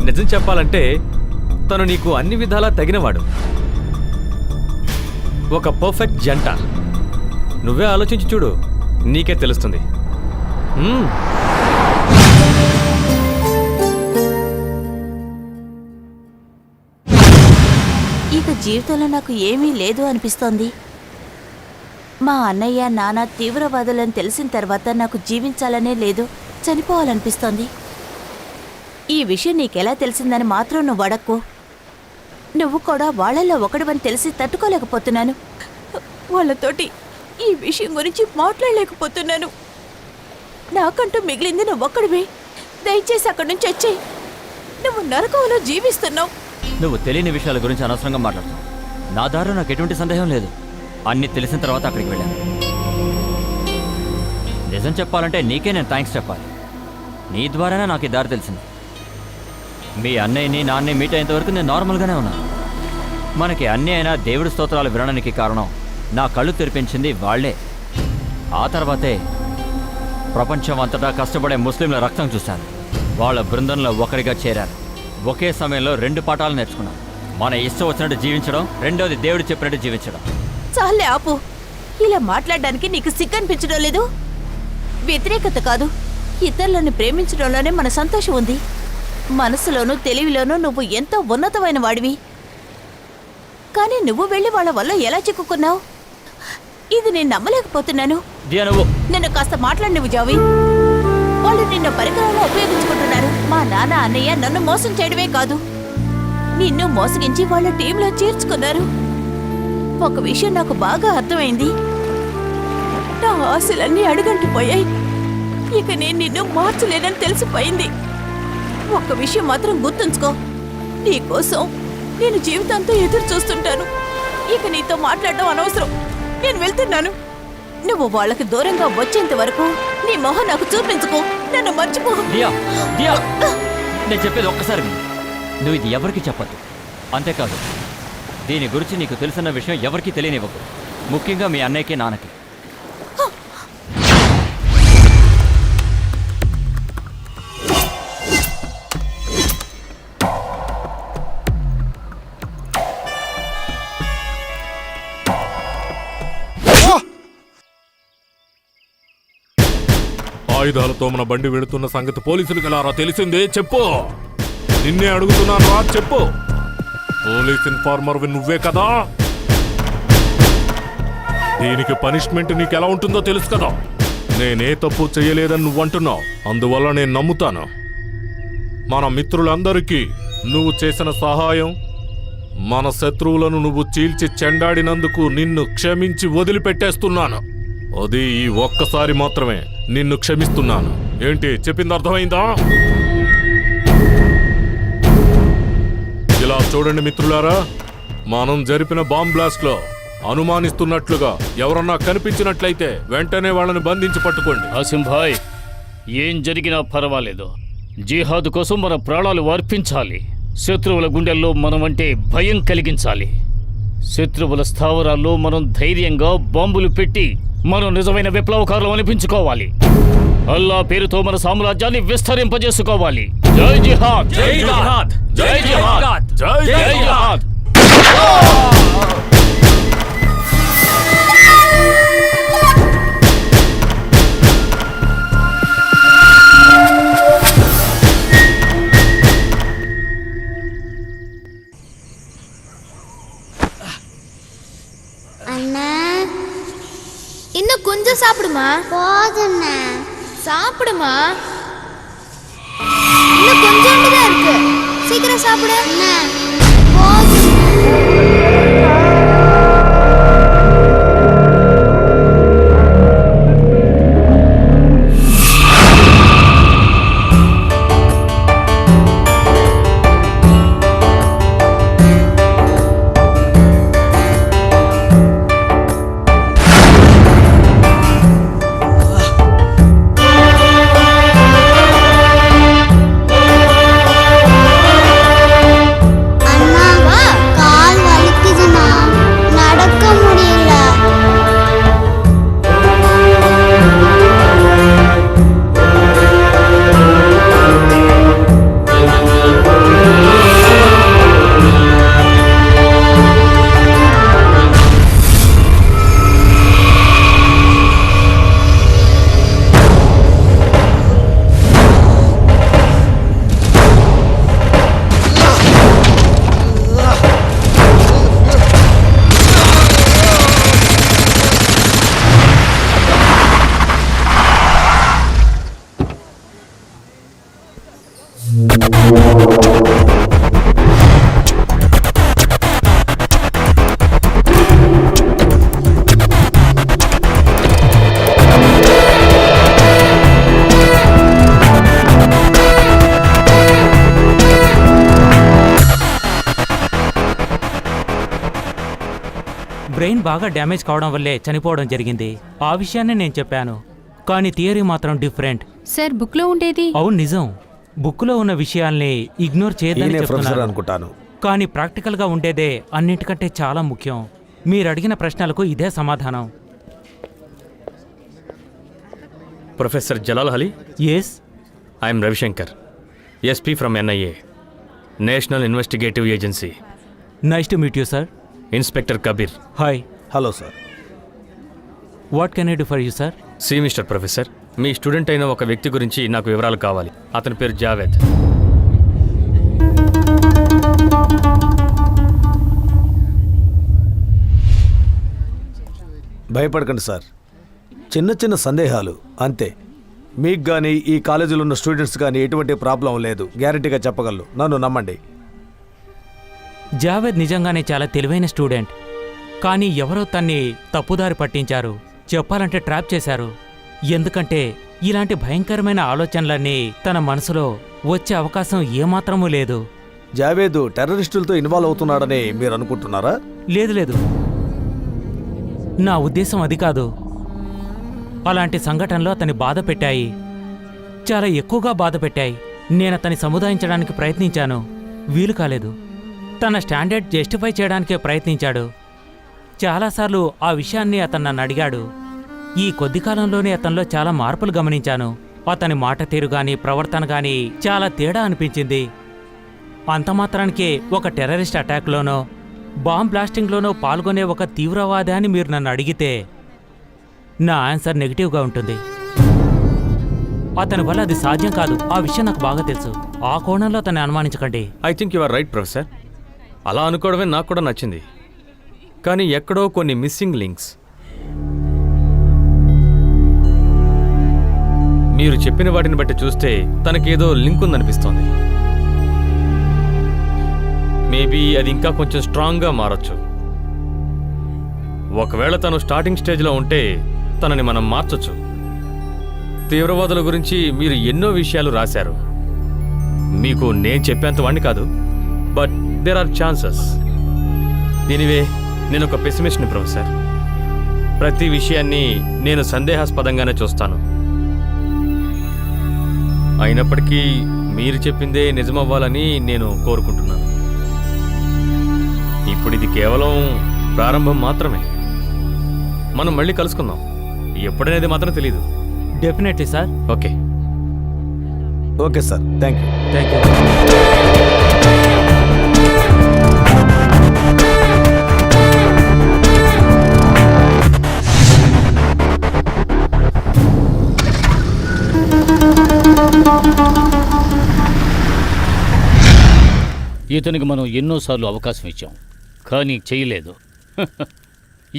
నిజం చెప్పాలంటే తను నీకు అన్ని విధాలా తగినవాడు. ఒక పర్ఫెక్ట్ జంట. నువ్వే ఆలోచించి చూడు, నీకే తెలుస్తుంది.
ఇక జీవితంలో నాకు ఏమీ లేదు అనిపిస్తోంది. మా అన్నయ్య నాన్న తీవ్రవాదులని తెలిసిన తర్వాత నాకు జీవించాలనే లేదు, చనిపోవాలనిపిస్తోంది. ఈ విషయం నీకెలా తెలిసిందని మాత్రం నువ్వు అడక్కు. నువ్వు కూడా వాళ్ళల్లో ఒకడివని తెలిసి తట్టుకోలేకపోతున్నాను. వాళ్ళతోటి ఈ విషయం గురించి మాట్లాడలేకపోతున్నాను. నాకంటూ మిగిలింది నువ్వు ఒక్కడివే. దయచేసి అక్కడి నుంచి వచ్చేయి. నువ్వు నరకంలో జీవిస్తున్నావు.
నువ్వు తెలియని విషయాల గురించి అనవసరంగా మాట్లాడుతావు. నా దారిలో నాకు ఎటువంటి సందేహం లేదు. అన్నీ తెలిసిన తర్వాత అక్కడికి వెళ్ళాను. నిజం చెప్పాలంటే నీకే నేను థ్యాంక్స్ చెప్పాలి. నీ ద్వారానే నాకు ఈ దారి తెలిసింది. మీ అన్నయ్యని నాన్నని మీట్ అయ్యేంతవరకు నేను నార్మల్గానే ఉన్నాను. మనకి అన్నీ అయినా దేవుడి స్తోత్రాలు వినడానికి కారణం నా కళ్ళు తెరిపించింది వాళ్లే. ఆ తర్వాతే ప్రపంచం అంతటా కష్టపడే ముస్లింల రక్తం చూశాను. వాళ్ళ బృందంలో ఒకరిగా చేరాను. ఒకే సమయంలో 2 పాఠాలు నేర్చుకున్నాను. మన ఇష్టం వచ్చినట్టు జీవించడం, రెండోది దేవుడు చెప్పినట్టు జీవించడం.
చాలే ఆపు. ఇలా మాట్లాడడానికి నీకు సిగ్గనిపించడం లేదు? వ్యతిరేకత కాదు, ఇతరులను ప్రేమించడంలోనే మన సంతోషం ఉంది. మనసులోనూ తెలివిలోనూ నువ్వు ఎంతో ఉన్నతమైన వాడివి. కానీ నువ్వు వెళ్ళి వాళ్ళ వల్ల ఎలా చిక్కుకున్నావు? ఇది నేను నమ్మలేకపోతున్నాను.
నువ్వు
నన్ను కాస్త మాట్లాడినవు జావి. వాళ్ళు నిన్ను పరికరంలో ఉపయోగించుకుంటున్నారు. మా నాన్న అన్నయ్య నన్ను మోసం చేయడమే కాదు, నిన్ను మోసగించి వాళ్ళ టీంలో చేర్చుకున్నారు. ఒక విషయం నాకు బాగా అర్థమైంది. నా ఆశలన్నీ అడుగంటిపోయాయి. ఇక నేను నిన్ను మార్చలేనని తెలిసిపోయింది. ఒక్క విషయం మాత్రం గుర్తుంచుకో, నీకోసం నేను జీవితాంతో ఎదురు చూస్తుంటాను. ఇక నీతో మాట్లాడడం అనవసరం. నేను వెళ్తున్నాను. నువ్వు వాళ్ళకి దూరంగా వచ్చేంత వరకు నీ మొహం నాకు చూపించుకో. నన్ను మర్చిపో.
దియా దియా నేను చెప్పేది ఒక్కసారి విను. నువ్వు ఇది ఎవరికి చెప్పద్దు. అంతేకాదు, దీని గురించి నీకు తెలిసిన విషయం ఎవరికీ తెలియనివ్వకు, ముఖ్యంగా మీ అన్నయ్యకి నాన్నకి.
ఆయుధాలతో మన బండి వెళుతున్న సంగతి పోలీసులకు ఎలా తెలిసిందే చెప్పు. నిన్నే అడుగుతున్నాను రా, చెప్పు. పోలీస్ ఇన్ఫార్మర్ నువ్వే కదా. దీనికి పనిష్మెంట్ నీకు ఎలా ఉంటుందో తెలుసు కదా. నేనే తప్పు చేయలేదని నువ్వు అంటున్నావు, అందువల్ల నేను నమ్ముతాను. మన మిత్రులందరికీ నువ్వు చేసిన సహాయం, మన శత్రువులను నువ్వు చీల్చి చెండాడినందుకు నిన్ను క్షమించి వదిలిపెట్టేస్తున్నాను. అది ఈ ఒక్కసారి మాత్రమే నిన్ను క్షమిస్తున్నాను. ఏంటి చెప్పింది అర్థమైందా? ఇలా చూడండి మిత్రులారా, మనం జరిపిన బాంబ్ బ్లాస్ట్ లో అనుమానిస్తున్నట్లుగా ఎవరన్నా కనిపించినట్లయితే వెంటనే వాళ్ళని బంధించి పట్టుకోండి.
ఆసిం భాయ్, ఏం జరిగినా పర్వాలేదు, జిహాద్ కోసం మన ప్రాణాలు అర్పించాలి. శత్రువుల గుండెల్లో మనం అంటే భయం కలిగించాలి. శత్రువుల స్థావరాల్లో మనం ధైర్యంగా బాంబులు పెట్టి మనం నిజమైన విప్లవకారులు అనిపించుకోవాలి. అల్లా పేరుతో మన సామ్రాజ్యాన్ని విస్తరింపజేసుకోవాలి. జై జిహాద్, జై జిహాద్, జై జిహాద్, జై జిహాద్.
அண்ணா இன்னும் கொஞ்சம் சாப்பிடுமா. போதுண்ணா. சாப்பிடுமா, இன்னும் கொஞ்சோண்டு தான் இருக்கு, சீக்கிரம் சாப்பிடு. அண்ணா போதும்.
బ్రెయిన్ బాగా డ్యామేజ్ కావడం వల్లే చనిపోవడం జరిగింది. ఆ విషయాన్ని నేను చెప్పాను, కానీ థియరీ మాత్రం డిఫరెంట్.
సార్ బుక్లో ఉండేది
అవును నిజం. బుక్లో ఉన్న విషయాల్ని ఇగ్నోర్ చేయదని
ప్రొఫెసర్
చెప్తున్నాను
అనుకుంటాను.
కానీ ప్రాక్టికల్గా ఉండేదే అన్నిటికంటే చాలా ముఖ్యం. మీరు అడిగిన ప్రశ్నలకు ఇదే సమాధానం.
Professor Jalal Ali.
Yes,
I'm Ravishankar, SP from NIA, national investigative agency.
Nice to meet you sir.
Inspector Kabir.
Hi.
Hello sir.
What can I do for you sir?
See mister professor, మీ స్టూడెంట్ అయిన ఒక వ్యక్తి గురించి నాకు వివరాలు కావాలి. అతని పేరు జావేద్.
భయపడకండి సార్, చిన్న చిన్న సందేహాలు అంతే. మీకు కానీ ఈ కాలేజీలో ఉన్న స్టూడెంట్స్ కానీ ఎటువంటి ప్రాబ్లం లేదు, గ్యారెంటీగా చెప్పగలను, నన్ను నమ్మండి.
జావేద్ నిజంగానే చాలా తెలివైన స్టూడెంట్, కానీ ఎవరో తన్ని తప్పుదారి పట్టించారు, చెప్పాలంటే ట్రాప్ చేశారు. ఎందుకంటే ఇలాంటి భయంకరమైన ఆలోచనలన్నీ తన మనసులో వచ్చే అవకాశం ఏమాత్రమూ లేదు.
జావేద్ టెర్రరిస్టులతో ఇన్వాల్వ్ అవుతున్నాడని మీరు అనుకుంటున్నారా?
లేదు లేదు, నా ఉద్దేశం అది కాదు. అలాంటి సంఘటనలు అతన్ని బాధ పెట్టాయి, చాలా ఎక్కువగా బాధ పెట్టాయి. నేను అతన్ని సముదాయించడానికి ప్రయత్నించాను, వీలు కాలేదు. తన స్టాండర్డ్ జస్టిఫై చేయడానికే ప్రయత్నించాడు. చాలాసార్లు ఆ విషయాన్ని అతను నన్ను అడిగాడు. ఈ కొద్ది కాలంలోనే అతనిలో చాలా మార్పులు గమనించాను. అతని మాట తీరు గాని ప్రవర్తన గాని చాలా తేడా అనిపించింది. అంత మాత్రానికే ఒక టెర్రరిస్ట్ అటాక్లోనో బాంబ్ బ్లాస్టింగ్లోనో పాల్గొనే ఒక తీవ్రవాది అని మీరు నన్ను అడిగితే నా ఆన్సర్ నెగిటివ్గా ఉంటుంది. అతని వల్ల అది సాధ్యం కాదు, ఆ విషయం నాకు బాగా తెలుసు. ఆ కోణంలో అతన్ని అనుమానించకండి.
I think you are right professor. అలా అనుకోవడమే నాకు కూడా నచ్చింది. కానీ ఎక్కడో కొన్ని మిస్సింగ్ లింక్స్. మీరు చెప్పిన వాటిని బట్టి చూస్తే తనకేదో లింక్ ఉందనిపిస్తోంది. మేబీ అది ఇంకా కొంచెం స్ట్రాంగ్గా మారొచ్చు. ఒకవేళ తను స్టార్టింగ్ స్టేజ్లో ఉంటే తనని మనం మార్చొచ్చు. తీవ్రవాదుల గురించి మీరు ఎన్నో విషయాలు రాశారు. మీకు నేను చెప్పేంత వాడిని కాదు, but there are chances. Anyway, నేను ఒక పెసిమిస్ట్ని ప్రొఫెసర్. ప్రతి విషయాన్ని నేను సందేహాస్పదంగానే చూస్తాను. అయినప్పటికీ మీరు చెప్పిందే నిజమవ్వాలని నేను కోరుకుంటున్నాను. ఇప్పుడు ఇది కేవలం ప్రారంభం మాత్రమే. మనం మళ్ళీ కలుసుకుందాం. ఎప్పుడనేది మాత్రం తెలీదు.
Definitely sir.
Okay
okay sir, thank you.
Thank you.
ఇతనికి మనం ఎన్నోసార్లు అవకాశం ఇచ్చాం, కానీ చేయలేదు.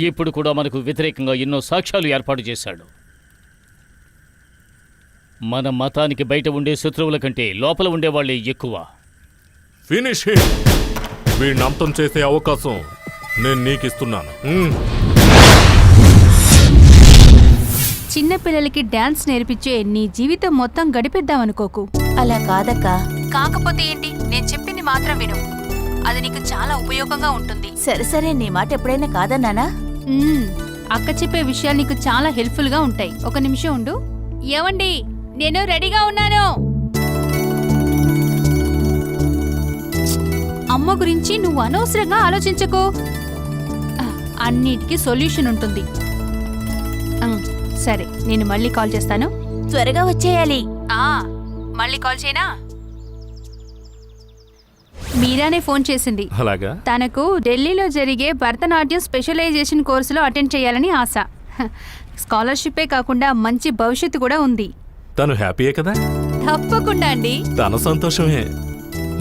ఇప్పుడు కూడా మనకు వ్యతిరేకంగా ఎన్నో సాక్ష్యాలు ఏర్పాటు చేశాడు. మన మతానికి బయట ఉండే శత్రువుల కంటే లోపల ఉండేవాళ్లే ఎక్కువ.
Finish him. వీడిని అంతం చేసే అవకాశం నేను నీకు ఇస్తున్నాను.
చిన్నపిల్లలకి డాన్స్ నేర్పించే నీ జీవితం మొత్తం గడిపిద్దామనుకోకు.
అలా కాదక్కా.
కాకపోతే ఏంటి, నేను చెప్పింది మాత్రం విను, అది నీకు చాలా ఉపయోగంగా ఉంటుంది.
సరే సరే, నీ మాట ఎప్పుడైనా కాదన్నానా?
అక్క చెప్పే విషయాలు నీకు చాలా హెల్ప్ఫుల్ గా ఉంటాయి. ఒక నిమిషం ఉండు. ఏవండి, నేను రెడీగా ఉన్నాను. అమ్మ గురించి నువ్వు అనవసరంగా ఆలోచించకు, అన్నిటికీ సొల్యూషన్ ఉంటుంది. సరే, నేను మళ్ళీ కాల్ చేస్తాను.
త్వరగా వచ్చేయాలి.
మళ్ళీ కాల్ చేయనా? మీరానే ఫోన్ చేసింది.
అలాగా?
తనకు ఢిల్లీలో జరిగే భరతనాట్యం స్పెషలైజేషన్ కోర్సులో అటెండ్ చేయాలని ఆశ. స్కాలర్షిప్పే కాకుండా మంచి భవిష్యత్తు కూడా ఉంది.
తను హ్యాపీయే కదా?
తప్పకుండా అండి.
తన సంతోషమే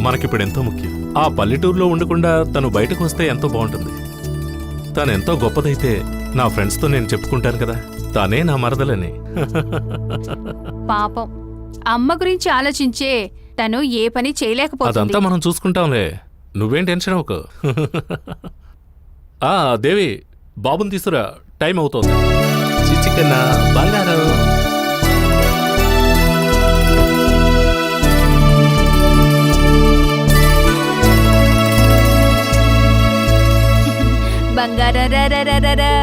మనకిప్పుడు ఎంతో ముఖ్యం. ఆ పల్లెటూరులో ఉండకుండా తను బయటకు వస్తే ఎంతో బాగుంటుంది. తను ఎంతో గొప్పదైతే నా ఫ్రెండ్స్తో నేను చెప్పుకుంటాను కదా, తనే నా మరదలని.
పాపం, అమ్మ గురించి ఆలోచించే తను ఏ పని చేయలేకపోతుంది.
అదంతా మనం చూసుకుంటాంలే, నువ్వేం టెన్షన్ అవ్వకు. దేవి, బాబుని తీసురా, టైం అవుతోంది. చిచ్చికన్నా బంగారం.
బంగారా.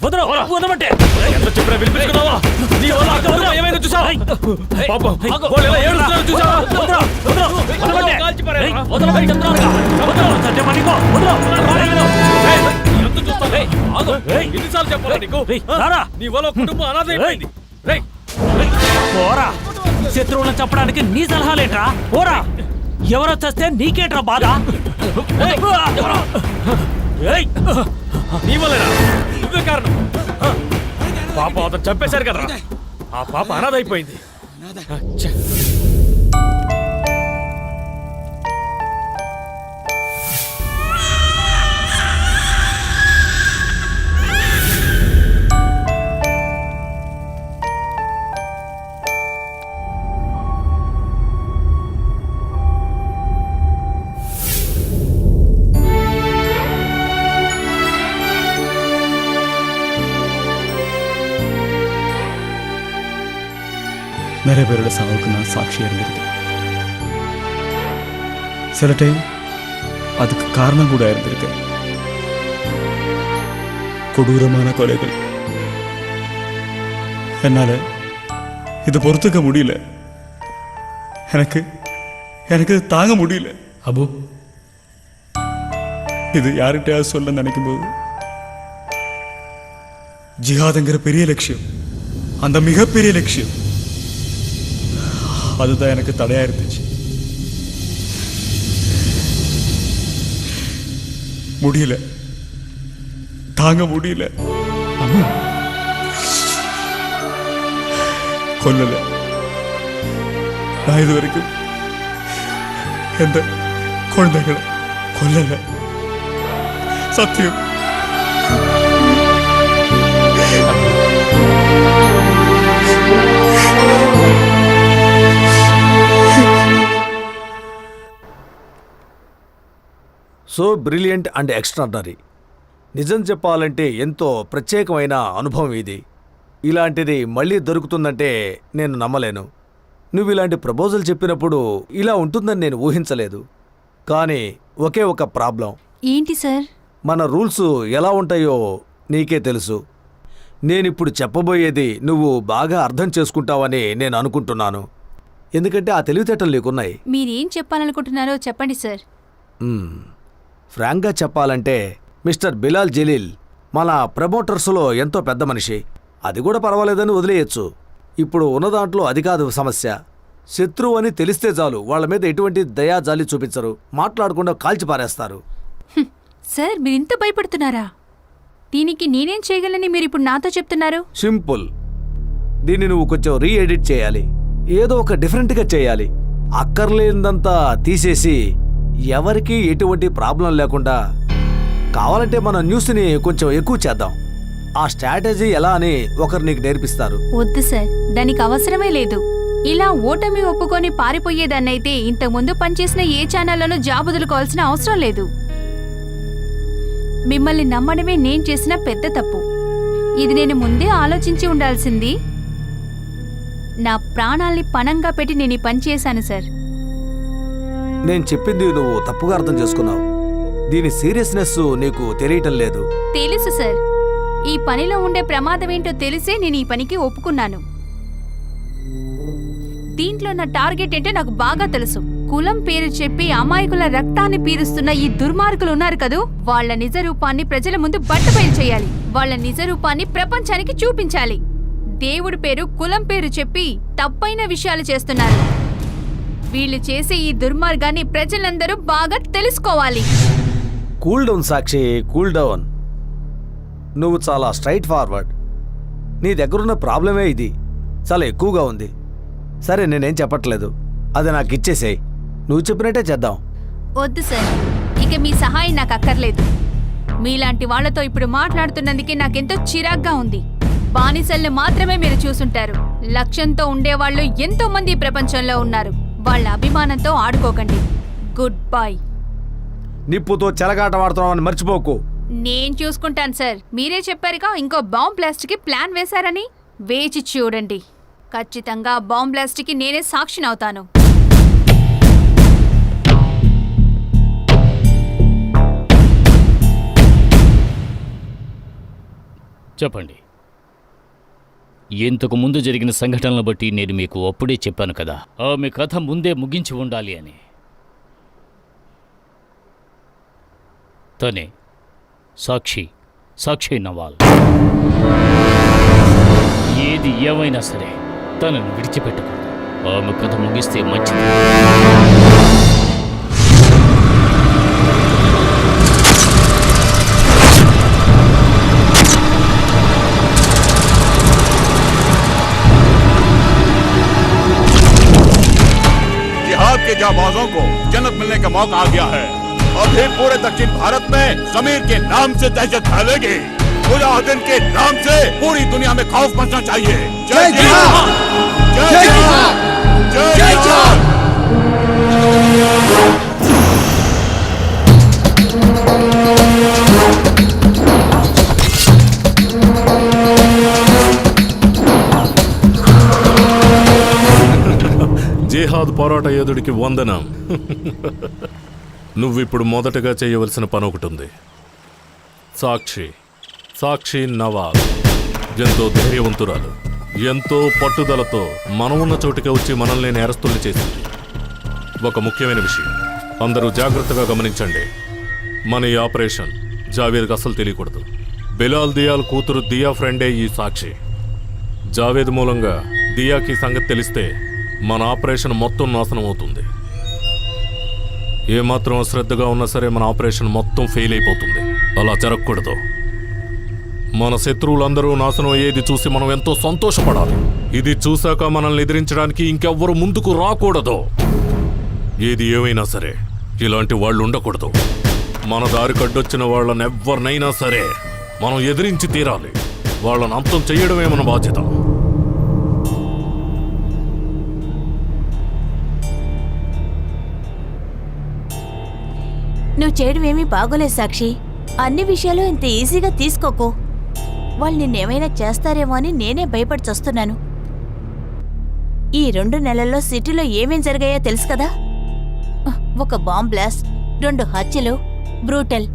వదరా వదమంటే
ఎంత చెప్పినా వినిపించుకున్నావా? నీ వల్ల అక్క వదిన ఏమైందో చూసావా? పాపం, వాళ్ళు ఎలా ఏడుస్తున్నారో చూసావా? కాల్చి పారేయరా? ఏయ్, ఎంత చూస్తావు? ఆగు. ఎన్నిసార్లు చెప్పాలా నీకు? నీ వల్ల ఒక కుటుంబం అనాథ అయిపోయింది. రేయ్,
పోరా, శత్రువులను చంపడానికి నీ సలహాలేట్రా? పోరా, ఎవరో చస్తే నీకేట్రా బాధ?
ఏయ్, నీ వల్లేనా? నువ్వే కారణం. పాప అతను చంపేశారు కదరా, ఆ పాప అనాథ అయిపోయింది. ఛే.
நிறைய பேரோட சாவுக்கு நான் சாட்சியாக இருந்திருக்கேன். சில டைம் அதுக்கு காரணம் கூட இருந்திருக்கேன். கொடூரமான கொலைகள். என்னால் இதை பொறுத்துக்க முடியல. எனக்கு இது தாங்க முடியல. அபு, இது யார்கிட்டயாவது சொல்ல நினைக்கும் போது ஜிஹாதுங்கிற பெரிய லட்சியம், அந்த மிகப்பெரிய லட்சியம், அதுதான் எனக்கு தடையா இருந்துச்சு. முடியல, தாங்க முடியல. கொல்லல. நான் இது வரைக்கும் எந்த குழந்தைகளை கொல்லல. சத்தியம்.
So brilliant and extraordinary. నిజం చెప్పాలంటే ఎంతో ప్రత్యేకమైన అనుభవం ఇది. ఇలాంటిది మళ్ళీ దొరుకుతుందంటే నేను నమ్మలేను. నువ్వు ఇలాంటి ప్రపోజల్ చెప్పినప్పుడు ఇలా ఉంటుందని నేను ఊహించలేదు. కానీ ఒకే ఒక ప్రాబ్లం.
ఏంటి సార్?
మన రూల్స్ ఎలా ఉంటాయో నీకే తెలుసు. నేనిప్పుడు చెప్పబోయేది నువ్వు బాగా అర్థం చేసుకుంటావని నేను అనుకుంటున్నాను. ఎందుకంటే ఆ తెలివితేటలు నీకున్నాయి.
మీరేం చెప్పాలనుకుంటున్నారో చెప్పండి సార్.
ఫ్రాంక్గా చెప్పాలంటే మిస్టర్ బిలాల్ జలీల్ మన ప్రమోటర్స్లో ఎంతో పెద్ద మనిషి. అది కూడా పర్వాలేదని వదిలేయచ్చు. ఇప్పుడు ఉన్న దాంట్లో అది కాదు సమస్య. శత్రువు అని తెలిస్తే చాలు వాళ్ళ మీద ఎటువంటి దయాజాలి చూపించరు, మాట్లాడకుండా కాల్చి పారేస్తారు.
సార్, మీరు ఇంత భయపడుతున్నారా? దీనికి నేనేం చేయగలని మీరు ఇప్పుడు నాతో చెప్తున్నారు?
సింపుల్. దీన్ని నువ్వు కొంచెం రీఎడిట్ చేయాలి. ఏదో ఒక డిఫరెంట్గా చేయాలి. అక్కర్లేనిదంతా తీసేసి ఎవరికీ ఎటువంటి ప్రాబ్లం లేకుండా, కావాలంటే మన న్యూస్ని కొంచెం ఎక్కువ చేద్దాం. ఆ స్ట్రాటజీ ఎలా అని ఒకరు నీకు నేర్పిస్తారు.
వద్దు సార్, దానికి అవసరమే లేదు. ఇలా ఓటమి ఒప్పుకొని పారిపోయేదాన్నైతే ఇంతకుముందు పనిచేసిన ఏ ఛానల్లోనూ జాబ్ వదులుకోవాల్సిన అవసరం లేదు. మిమ్మల్ని నమ్మడమే నేను చేసిన పెద్ద తప్పు. ఇది నేను ముందే ఆలోచించి ఉండాల్సింది. నా ప్రాణాల్ని పణంగా పెట్టి నేను ఈ పని చేశాను సార్.
నేను చెప్పింది నువ్వు తప్పుగా అర్థం చేసుకున్నావు. దీని సీరియస్నెస్ నీకు తెలియటం లేదు.
తెలుసు సార్. ఈ పనిలో ఉండే ప్రమాదం ఏంటో తెలిసే నేను ఈ పనికి ఒప్పుకున్నాను. దీంట్లో నా టార్గెట్ ఏంటో నాకు బాగా తెలుసు. కులం పేరు చెప్పి అమాయకుల రక్తాన్ని పీరుస్తున్న ఈ దుర్మార్గులు ఉన్నారు కదూ, వాళ్ళ నిజ రూపాన్ని ప్రజల ముందు బట్టబయలు చేయాలి. వాళ్ళ నిజ రూపాన్ని ప్రపంచానికి చూపించాలి. దేవుడి పేరు, కులం పేరు చెప్పి తప్పైన విషయాలు చేస్తున్నారు. వీళ్ళు చేసే ఈ దుర్మార్గాన్ని ప్రజలందరూ బాగా తెలుసుకోవాలి.
కూల్ డౌన్ సాక్షి, కూల్ డౌన్. నువ్వు చాలా స్ట్రైట్ ఫార్వర్డ్. నీ దగ్గరున్న ప్రాబ్లమే ఇది. చాలా ఎక్కువగా ఉంది. సరే, నేనేం చెప్పట్లేదు. అది నాకు ఇచ్చేసేయ్. నువ్వు చెప్పినట్టే చేద్దాం.
వద్దు సార్, ఇక మీ సహాయం నాకు అక్కర్లేదు. మీలాంటి వాళ్లతో ఇప్పుడు మాట్లాడుతున్నందుకే నాకెంతో చిరాగ్గా ఉంది. బానిసల్ని మాత్రమే మీరు చూసుంటారు. లక్ష్యంతో ఉండేవాళ్ళు ఎంతో మంది ప్రపంచంలో ఉన్నారు. వాళ్ళ అభిమానంతో ఆడుకోకండి. Good bye.
నిప్పుతో చెలగాటం ఆడుతున్నామని మర్చిపోకు.
నేను చూసుకుంటాను సార్. మీరే చెప్పారుగా ఇంకో బాంబ్ బ్లాస్ట్కి ప్లాన్ వేశారని. వేచి చూడండి. ఖచ్చితంగా బాంబ్ బ్లాస్ట్కి నేనే సాక్షినవుతాను.
చెప్పండి. ఇంతకు ముందు జరిగిన సంఘటనలను బట్టి నేను మీకు అప్పుడే చెప్పాను కదా, ఆమె కథ ముందే ముగించి ఉండాలి అని. తనే సాక్షి నవాల్. ఏది ఏమైనా సరే తనను విడిచిపెట్టకూడదు. ఆమె కథ ముగిస్తే మంచిది.
जिहाद के जाबाजों को जन्नत मिलने का मौका आ गया है। अभी पूरे दक्षिण भारत में जमीर के नाम से दहशत फैलेगी। मुजाहिदीन के नाम से पूरी दुनिया में खौफ मचना चाहिए। जय जिहाद! जय जिहाद! जय जिहाद!
జిహాద్ పోరాట యోధుడికి వందనం. నువ్విప్పుడు మొదటగా చేయవలసిన పని ఒకటి ఉంది. సాక్షి నవాల్ ఎంతో ధైర్యవంతురాలు, ఎంతో పట్టుదలతో మనం ఉన్న చోటుకే వచ్చి మనల్ని నేరస్తుల్ని చేసింది. ఒక ముఖ్యమైన విషయం అందరూ జాగ్రత్తగా గమనించండి. మన ఈ ఆపరేషన్ జావేద్కి అసలు తెలియకూడదు. బిలాల్ దియాల్ కూతురు దియా ఫ్రెండే ఈ సాక్షి. జావేద్ మూలంగా దియాకి సంగతి తెలిస్తే మన ఆపరేషన్ మొత్తం నాశనం అవుతుంది. ఏమాత్రం అశ్రద్ధగా ఉన్నా సరే మన ఆపరేషన్ మొత్తం ఫెయిల్ అయిపోతుంది. అలా జరగకూడదు. మన శత్రువులందరూ నాశనం అయ్యేది చూసి మనం ఎంతో సంతోషపడాలి. ఇది చూశాక మనల్ని ఎదిరించడానికి ఇంకెవ్వరూ ముందుకు రాకూడదు. ఏది ఏమైనా సరే ఇలాంటి వాళ్ళు ఉండకూడదు. మన దారి కడ్డొచ్చిన వాళ్ళని ఎవరినైనా సరే మనం ఎదిరించి తీరాలి. వాళ్ళని అంతం చెయ్యడమే మన బాధ్యత.
నువ్వు చేయడం ఏమీ బాగోలేదు సాక్షి. అన్ని విషయాలు ఇంత ఈజీగా తీసుకోకు. వాళ్ళు నిన్నేమైనా చేస్తారేమో అని నేనే భయపడి చస్తున్నాను. ఈ 2 నెలల్లో సిటీలో ఏమేం జరిగాయో తెలుసు కదా. ఒక బాంబ్ బ్లాస్ట్, 2 హత్యలు, బ్రూటల్.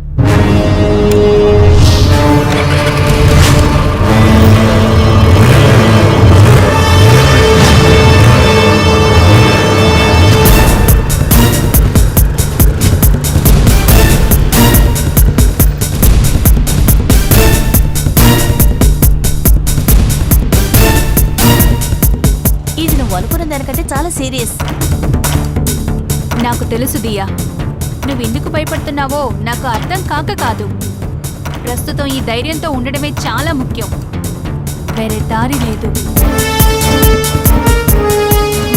ఇది నువ్వు అనుకున్న దానికంటే చాలా సీరియస్.
నాకు తెలుసు దియా, నువ్వు ఎందుకు భయపడుతున్నావో నాకు అర్థం కాదు. ప్రస్తుతం ఈ ధైర్యంతో ఉండడమే చాలా ముఖ్యం. వేరే దారి లేదు.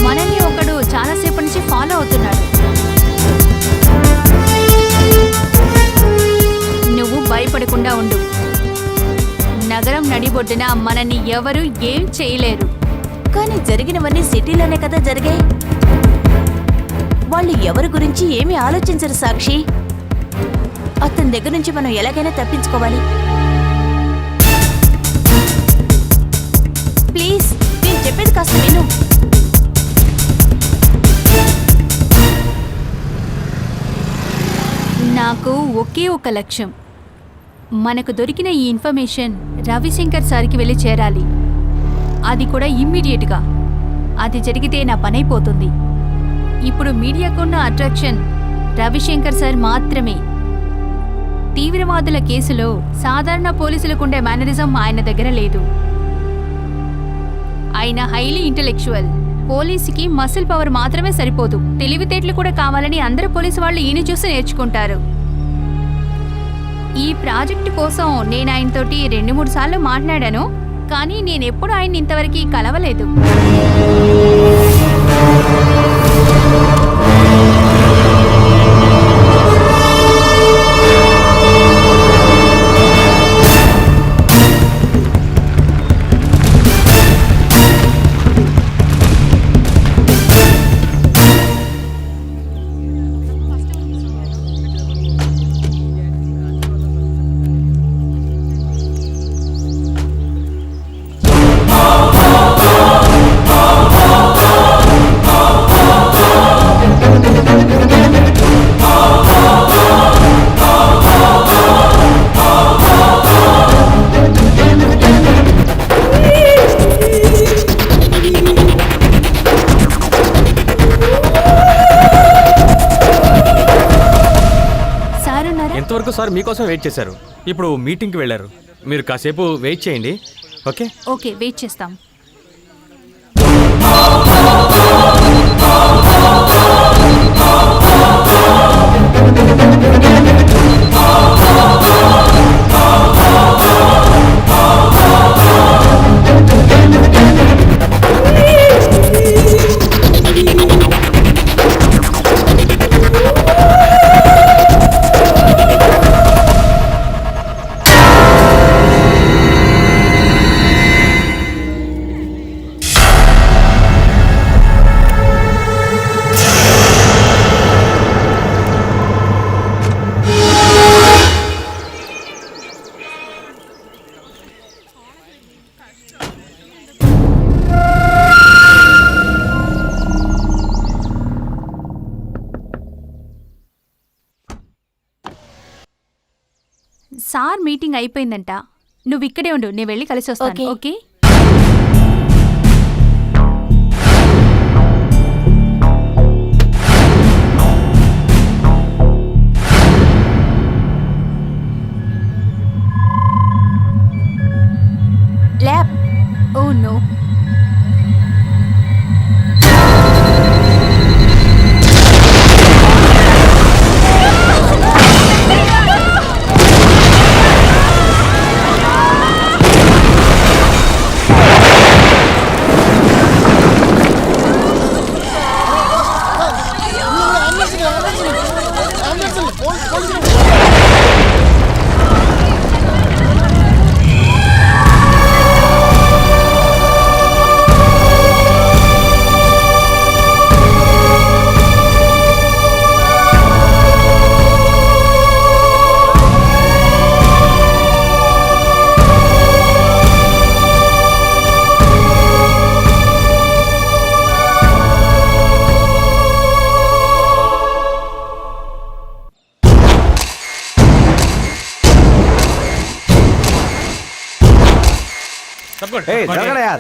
మనల్ని ఒకడు చాలాసేపటి నుంచి ఫాలో అవుతున్నాడు. నువ్వు భయపడకుండా ఉండు. నగరం నడిబొడ్డున మనల్ని ఎవరు ఏం చేయలేరు.
కానీ జరిగినవన్నీ సిటీలోనే కదా జరిగాయి. వాళ్ళు ఎవరి గురించి ఏమీ ఆలోచించరు సాక్షి. అతని దగ్గర నుంచి మనం ఎలాగైనా తప్పించుకోవాలి. ప్లీజ్ నేను చెప్పేది కాస్త విను.
నాకు ఒకే ఒక లక్ష్యం. మనకు దొరికిన ఈ ఇన్ఫర్మేషన్ రవిశంకర్ సార్కి వెళ్ళి చేరాలి. అది కూడా ఇమ్మీడియట్గా. అది జరిగితే నా పనైపోతుంది. ఇప్పుడు మీడియాకున్న అట్రాక్షన్ రవిశంకర్ సార్ మాత్రమే. తీవ్రవాదుల కేసులో సాధారణ పోలీసులకుండే మేనరిజం ఆయన దగ్గర లేదు. ఆయన హైలీ ఇంటెలెక్చువల్. పోలీసుకి మసిల్ పవర్ మాత్రమే సరిపోదు, తెలివితేటలు కూడా కావాలని అందరు పోలీసు వాళ్ళు ఈయన చూసి నేర్చుకుంటారు. ఈ ప్రాజెక్టు కోసం నేను ఆయనతోటి 2-3 సార్లు మాట్లాడాను, కానీ నేనెప్పుడు ఆయన్ని ఇంతవరకు కలవలేదు.
సార్ మీకోసం వెయిట్ చేశారు. ఇప్పుడు మీటింగ్కి వెళ్ళారు. మీరు కాసేపు వెయిట్ చేయండి. ఓకే?
ఓకే, వెయిట్ చేస్తాం. సార్ మీటింగ్ అయిపోయిందంట. నువ్వు ఇక్కడే ఉండు, నేను వెళ్ళి కలిసి వస్తాను.
Okay.
Okay.
Lab.
Oh no.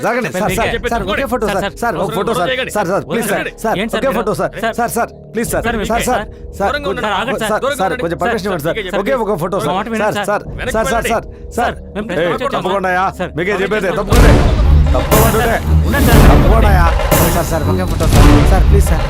జరగండి సార్, సార్ ఒకే ఫోటో సార్, సార్ ఒక photo sir, sir sir please sir, sir ఒకే photo sir, sir sir please sir, sir sir sir కొంచెం పర్మిషన్ ఇవ్వండి సార్, ఒకే ఒక photo sir, sir sir sir sir sir sir తప్పకుండా మీకే చెప్పేది తప్పకుండా సార్, సార్ ఒకే photo sir, sir please sir.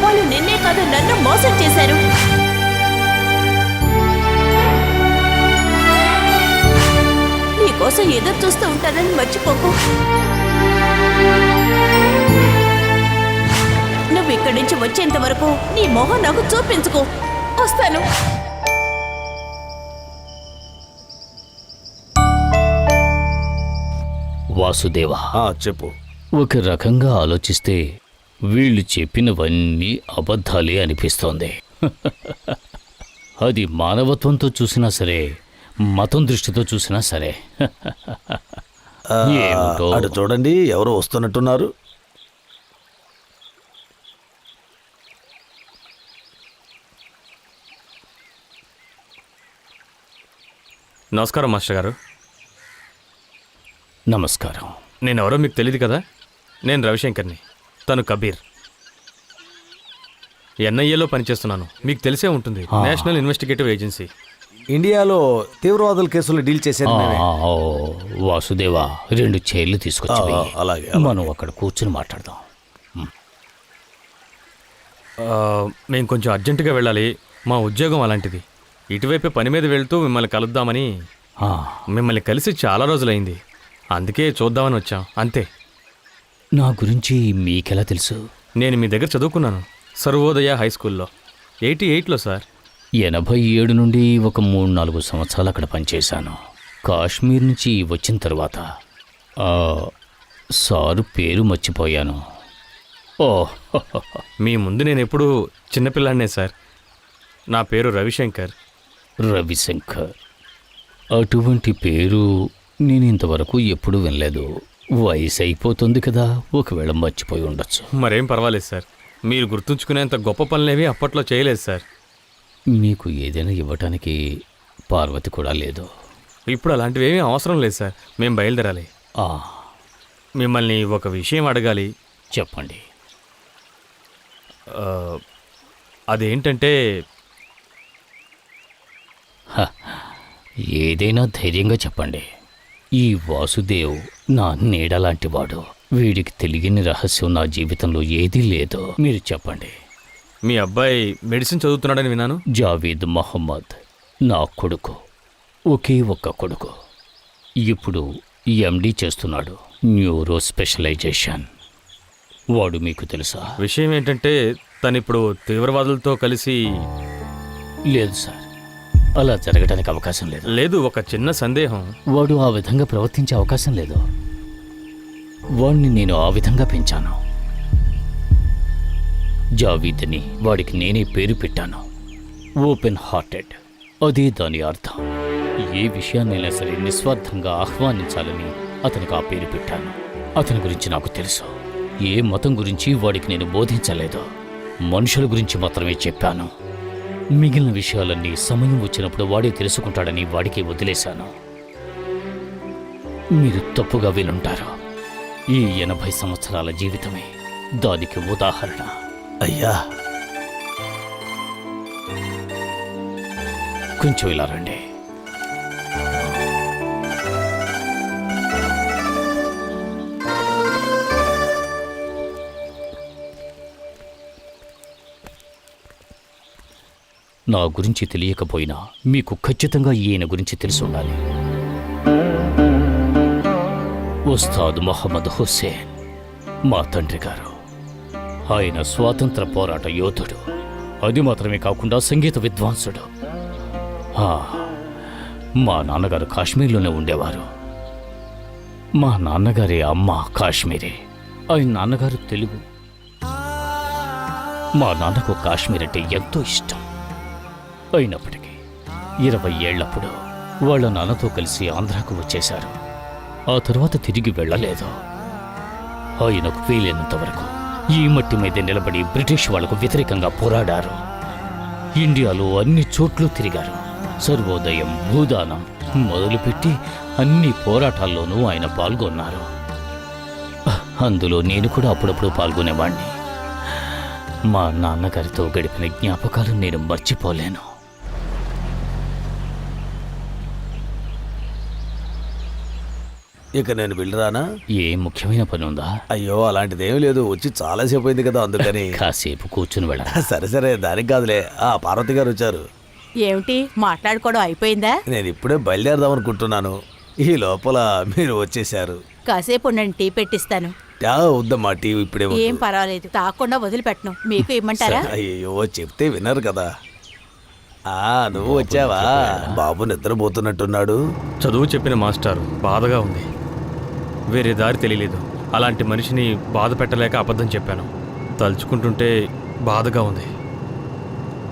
వాళ్ళు నిన్నే కాదు నన్ను మోసం చేశారు. నీకోసం ఎదురు చూస్తూ ఉంటానని మర్చిపోకు. నువ్వు ఇక్కడి నుంచి వచ్చేంత వరకు నీ మొహం నాకు చూపించుకో. వస్తాను.
వాసుదేవా,
చెప్పు.
ఒక రకంగా ఆలోచిస్తే వీళ్ళు చెప్పినవన్నీ అబద్ధాలే అనిపిస్తోంది. అది మానవత్వంతో చూసినా సరే, మతం దృష్టితో చూసినా సరే.
అటు చూడండి, ఎవరో వస్తున్నట్టున్నారు.
నమస్కారం మాస్టర్ గారు.
నమస్కారం.
నేనెవరో మీకు తెలియదు కదా. నేను రవిశంకర్ని, తను కబీర్. ఎన్ఐఏలో పనిచేస్తున్నాను. మీకు తెలిసే ఉంటుంది, నేషనల్ ఇన్వెస్టిగేటివ్ ఏజెన్సీ.
ఇండియాలో తీవ్రవాదుల కేసులు డీల్ చేసేది మేమే.
వాసుదేవా, 2 చైర్లు తీసుకొచ్చి
అలాగే
మనం అక్కడ కూర్చుని మాట్లాడదాం.
మేము కొంచెం అర్జెంటుగా వెళ్ళాలి. మా ఉద్యోగం అలాంటిది. ఇటువైపే పని మీద వెళ్తూ మిమ్మల్ని కలుద్దామని. మిమ్మల్ని కలిసి చాలా రోజులైంది, అందుకే చూద్దామని వచ్చాం, అంతే.
నా గురించి మీకెలా తెలుసు?
నేను మీ దగ్గర చదువుకున్నాను, సర్వోదయ హై స్కూల్లో. 88లో సార్.
87 నుండి ఒక 3-4 సంవత్సరాలు అక్కడ పనిచేశాను. కాశ్మీర్ నుంచి వచ్చిన తర్వాత సారు పేరు మర్చిపోయాను. ఓ
మీ ముందు నేను ఎప్పుడూ చిన్నపిల్లాడినే సార్. నా పేరు రవిశంకర్.
రవిశంకర్, అటువంటి పేరు నేను ఇంతవరకు ఎప్పుడూ వినలేదు. వయసు అయిపోతుంది కదా, ఒకవేళ మర్చిపోయి ఉండొచ్చు.
మరేం పర్వాలేదు సార్. మీరు గుర్తుంచుకునేంత గొప్ప పనులేవి అప్పట్లో చేయలేదు సార్.
మీకు ఏదైనా ఇవ్వటానికి పార్వతి కూడా లేదు.
ఇప్పుడు అలాంటివి ఏమీ అవసరం లేదు సార్. మేము బయలుదేరాలి. మిమ్మల్ని ఒక విషయం అడగాలి.
చెప్పండి.
అదేంటంటే
ఏదైనా ధైర్యంగా చెప్పండి. ఈ వాసుదేవ్ నా నీడలాంటివాడు. వీడికి తెలియని రహస్యం నా జీవితంలో ఏదీ లేదు. మీరు చెప్పండి.
మీ అబ్బాయి మెడిసిన్ చదువుతున్నాడని విన్నాను.
జావేద్ మహమ్మద్ నా కొడుకు, ఒకే ఒక్క కొడుకు. ఇప్పుడు ఎండి చేస్తున్నాడు, న్యూరో స్పెషలైజేషన్. వాడు మీకు తెలుసా?
విషయం ఏంటంటే తనిప్పుడు తీవ్రవాదులతో కలిసి.
లేదు సార్, అలా జరగడానికి అవకాశం లేదు.
లేదు, ఒక చిన్న సందేహం.
వాడు ఆ విధంగా ప్రవర్తించే అవకాశం లేదు. వాడిని నేను ఆ విధంగా పెంచాను. జావీద్ని వాడికి నేనే పేరు పెట్టాను, ఓపెన్ హార్టెడ్. అదే దాని అర్థం. ఏ విషయాన్నైనా సరే నిస్వార్థంగా ఆహ్వానించాలని అతనికి ఆ పేరు పెట్టాను. అతని గురించి నాకు తెలుసు. ఏ మతం గురించి వాడికి నేను బోధించలేదు, మనుషుల గురించి మాత్రమే చెప్పాను. మిగిలిన విషయాలన్నీ సమయం వచ్చినప్పుడు వాడే తెలుసుకుంటాడని వాడికి వదిలేశాను. మీరు తప్పుగా వినుంటారు. ఈ 80 సంవత్సరాల జీవితమే దానికి ఉదాహరణ.
అయ్యా,
కొంచెం ఇలా రండి. నా గురించి తెలియకపోయినా మీకు ఖచ్చితంగా ఈయన గురించి తెలిసి ఉండాలి. ఉస్తాద్ మొహమ్మద్ హుస్సేన్ మా తండ్రి గారు. ఆయన స్వాతంత్ర పోరాట యోధుడు. అది మాత్రమే కాకుండా సంగీత విద్వాంసుడు. మా నాన్నగారు కాశ్మీర్లోనే ఉండేవారు. మా నాన్నగారి అమ్మ కాశ్మీరీ. ఆయన నాన్నగారు తెలుగు. మా నాన్నకు కాశ్మీర్ అంటే ఎంతో ఇష్టం. అయినప్పటికీ 20 ఏళ్లప్పుడు వాళ్ళ నాన్నతో కలిసి ఆంధ్రాకు వచ్చేశారు. ఆ తర్వాత తిరిగి వెళ్ళలేదు. ఆయనకు వీలైనంత వరకు ఈ మట్టి మీద నిలబడి బ్రిటిష్ వాళ్లకు వ్యతిరేకంగా పోరాడారు. ఇండియాలో అన్ని చోట్ల తిరిగారు. సర్వోదయం, భూదానం మొదలుపెట్టి అన్ని పోరాటాల్లోనూ ఆయన పాల్గొన్నారు. అందులో నేను కూడా అప్పుడప్పుడు పాల్గొనేవాణ్ణి. మా నాన్నగారితో గడిపిన జ్ఞాపకాలు నేను మర్చిపోలేను.
ఇక నేను వెళ్ళరానా?
ఏ ముఖ్యమైన పని ఉందా?
అయ్యో, అలాంటిదేమీ లేదు. వచ్చి చాలాసేపు అయింది కదా, అందుకని.
కాసేపు కూర్చుని వెళ్ళ.
సరే సరే, దానికి కాదులే. పార్వతి గారు వచ్చారు.
ఏమిటి, మాట్లాడుకోవడం అయిపోయిందా?
నేను ఇప్పుడే బయలుదేరదాం అనుకుంటున్నాను. ఈ లోపల మీరు వచ్చేశారు.
కాసేపు ఉండండి, టీ పెట్టిస్తాను.
వద్దమ్మా, టీ ఇప్పుడే వద్దు.
ఏం పర్వాలేదు, తాకుండా వదిలిపెట్టను. మీకు ఇమ్మంటారా?
అయ్యో, చెప్తే వినరు కదా. నువ్వు వచ్చావా? బాబు నిద్రపోతున్నట్టున్నాడు.
చదువు చెప్పిన మాస్టారు బాధగా ఉంది. వేరే దారి తెలియలేదు. అలాంటి మనిషిని బాధ పెట్టలేక అబద్ధం చెప్పాను. తలుచుకుంటుంటే బాధగా ఉంది.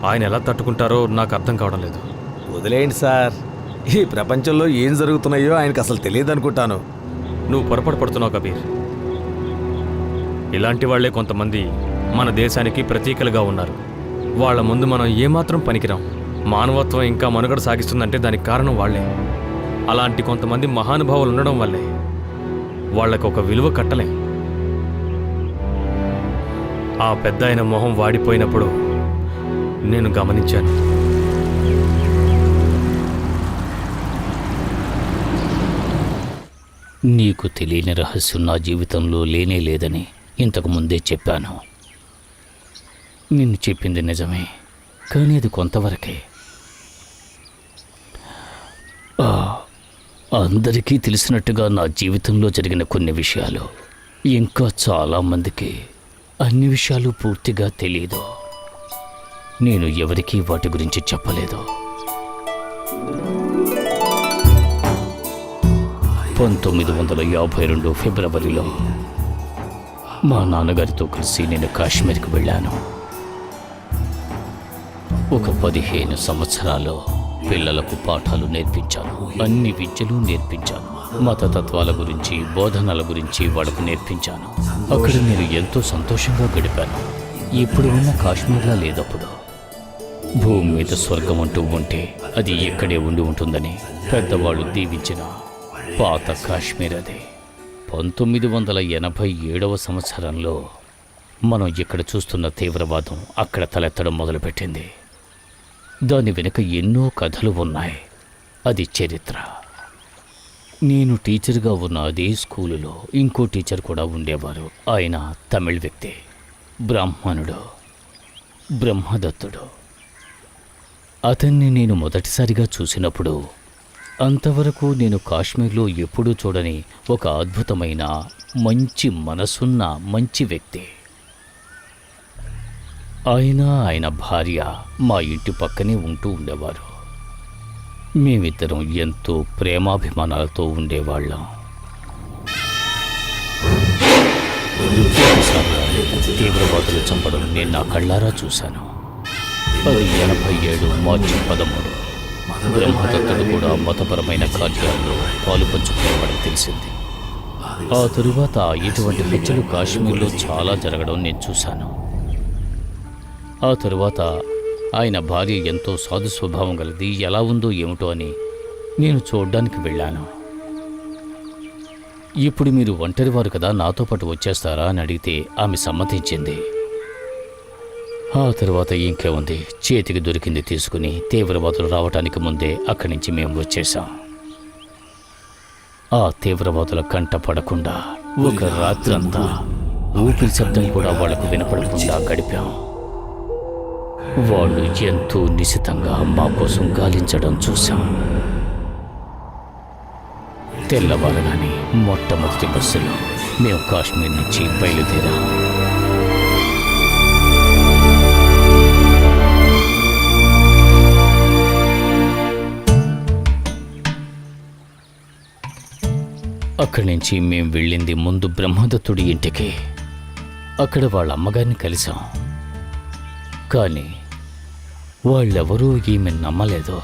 ఆయన ఎలా తట్టుకుంటారో నాకు అర్థం కావడం లేదు.
వదిలేయండి సార్. ఈ ప్రపంచంలో ఏం జరుగుతున్నాయో ఆయనకు అసలు తెలియదు అనుకుంటాను.
నువ్వు పొరపాటు పడుతున్నావు కబీర్. ఇలాంటి వాళ్లే కొంతమంది మన దేశానికి ప్రతీకలుగా ఉన్నారు. వాళ్ళ ముందు మనం ఏమాత్రం పనికిరాం. మానవత్వం ఇంకా మనుగడ సాగిస్తుందంటే దానికి కారణం వాళ్లే. అలాంటి కొంతమంది మహానుభావులు ఉండడం వల్లే వాళ్లకు ఒక విలువ కట్టలేం. ఆ పెద్ద ఆయన మొహం వాడిపోయినప్పుడు నేను గమనించాను.
నీకు తెలియని రహస్యం నా జీవితంలో లేనే లేదని ఇంతకు ముందే చెప్పాను. నిన్ను చెప్పింది నిజమే, కానీ అది కొంతవరకే. అందరికీ తెలిసినట్టుగా నా జీవితంలో జరిగిన కొన్ని విషయాలు ఇంకా చాలామందికి అన్ని విషయాలు పూర్తిగా తెలియదు. నేను ఎవరికీ వాటి గురించి చెప్పలేదు. 1952 ఫిబ్రవరిలో మా నాన్నగారితో కలిసి నేను కాశ్మీర్కి వెళ్ళాను. ఒక 15 సంవత్సరాలు పిల్లలకు పాఠాలు నేర్పించాను. అన్ని విద్యలు నేర్పించాను. మతతత్వాల గురించి, బోధనల గురించి వాళ్ళకు నేర్పించాను. అక్కడ నేను ఎంతో సంతోషంగా గడిపాను. ఇప్పుడు ఉన్న కాశ్మీర్లా లేదప్పుడు. భూమి మీద స్వర్గం అంటూ ఉంటే అది ఇక్కడే ఉండి ఉంటుందని పెద్దవాళ్ళు దీవించిన పాత కాశ్మీర్ అదే. 1987వ సంవత్సరంలో మనం ఇక్కడ చూస్తున్న తీవ్రవాదం అక్కడ తలెత్తడం మొదలుపెట్టింది. దాని వెనుక ఎన్నో కథలు ఉన్నాయి. అది చరిత్ర. నేను టీచర్గా ఉన్న అదే స్కూలులో ఇంకో టీచర్ కూడా ఉండేవారు. ఆయన తమిళ్ వ్యక్తి, బ్రాహ్మణుడు, బ్రహ్మదత్తుడు. అతన్ని నేను మొదటిసారిగా చూసినప్పుడు అంతవరకు నేను కాశ్మీర్లో ఎప్పుడూ చూడని ఒక అద్భుతమైన మంచి మనసున్న మంచి వ్యక్తి. ఆయన భార్య మా ఇంటి పక్కనే ఉంటూ ఉండేవారు. మేమిద్దరం ఎంతో ప్రేమాభిమానాలతో ఉండేవాళ్ళం. తీవ్రవాదులు చంపడం నేను నా కళ్ళారా చూశాను. అది 87 మార్చి 13. బ్రహ్మదత్తుడు కూడా మతపరమైన కార్యాల్లో పాలుపంచుకునేవాడని తెలిసింది. ఆ తరువాత ఇటువంటి హత్యలు కాశ్మీర్లో చాలా జరగడం నేను చూశాను. ఆ తరువాత ఆయన భార్య ఎంతో సాధు స్వభావం గలది. ఎలా ఉందో ఏమిటో అని నేను చూడ్డానికి వెళ్ళాను. ఇప్పుడు మీరు ఒంటరివారు కదా, నాతో పాటు వచ్చేస్తారా అని అడిగితే ఆమె సమ్మతించింది. ఆ తరువాత ఇంకే ఉంది, చేతికి దొరికింది తీసుకుని తీవ్రవాదులు రావటానికి ముందే అక్కడి నుంచి మేము వచ్చేసాం. ఆ తీవ్రవాదుల కంట పడకుండా ఒక రాత్రంతా ఊపిరి శబ్దం కూడా వాళ్లకు వినపడకుండా గడిపాం. వాళ్ళు ఎంతో నిశితంగా మా కోసం గాలించడం చూశాం. తెల్లవారగానే మొట్టమొదటి బస్సులో మేము కాశ్మీర్ నుంచి బయలుదేరాం. అక్కడి నుంచి మేము వెళ్ళింది ముందు బ్రహ్మదత్తుడి ఇంటికి. అక్కడ వాళ్ళ అమ్మగారిని కలిసాం. కానీ వాళ్ళెవరూ ఈమెను నమ్మలేదు,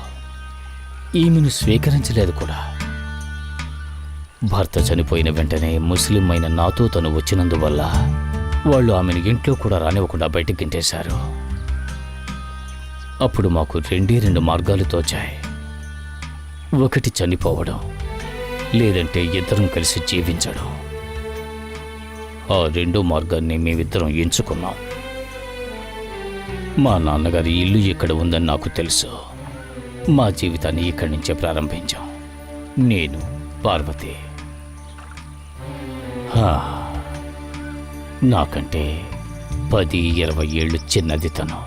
ఈమెను స్వీకరించలేదు కూడా. భర్త చనిపోయిన వెంటనే ముస్లిం అయిన నాతో తను వచ్చినందువల్ల వాళ్ళు ఆమెను ఇంట్లో కూడా రానివ్వకుండా బయటికి గింటేశారు. అప్పుడు మాకు 2 మార్గాలు తోచాయి. ఒకటి చనిపోవడం, లేదంటే ఇద్దరం కలిసి జీవించడం. ఆ 2 మార్గాన్ని మేమిద్దరం ఎంచుకున్నాం. మా నాన్నగారి ఇల్లు ఇక్కడ ఉందని నాకు తెలుసు. మా జీవితాన్ని ఇక్కడి నుంచే ప్రారంభించాం. నేను, పార్వతి. నాకంటే 10-20 ఏళ్ళు చిన్నది తను.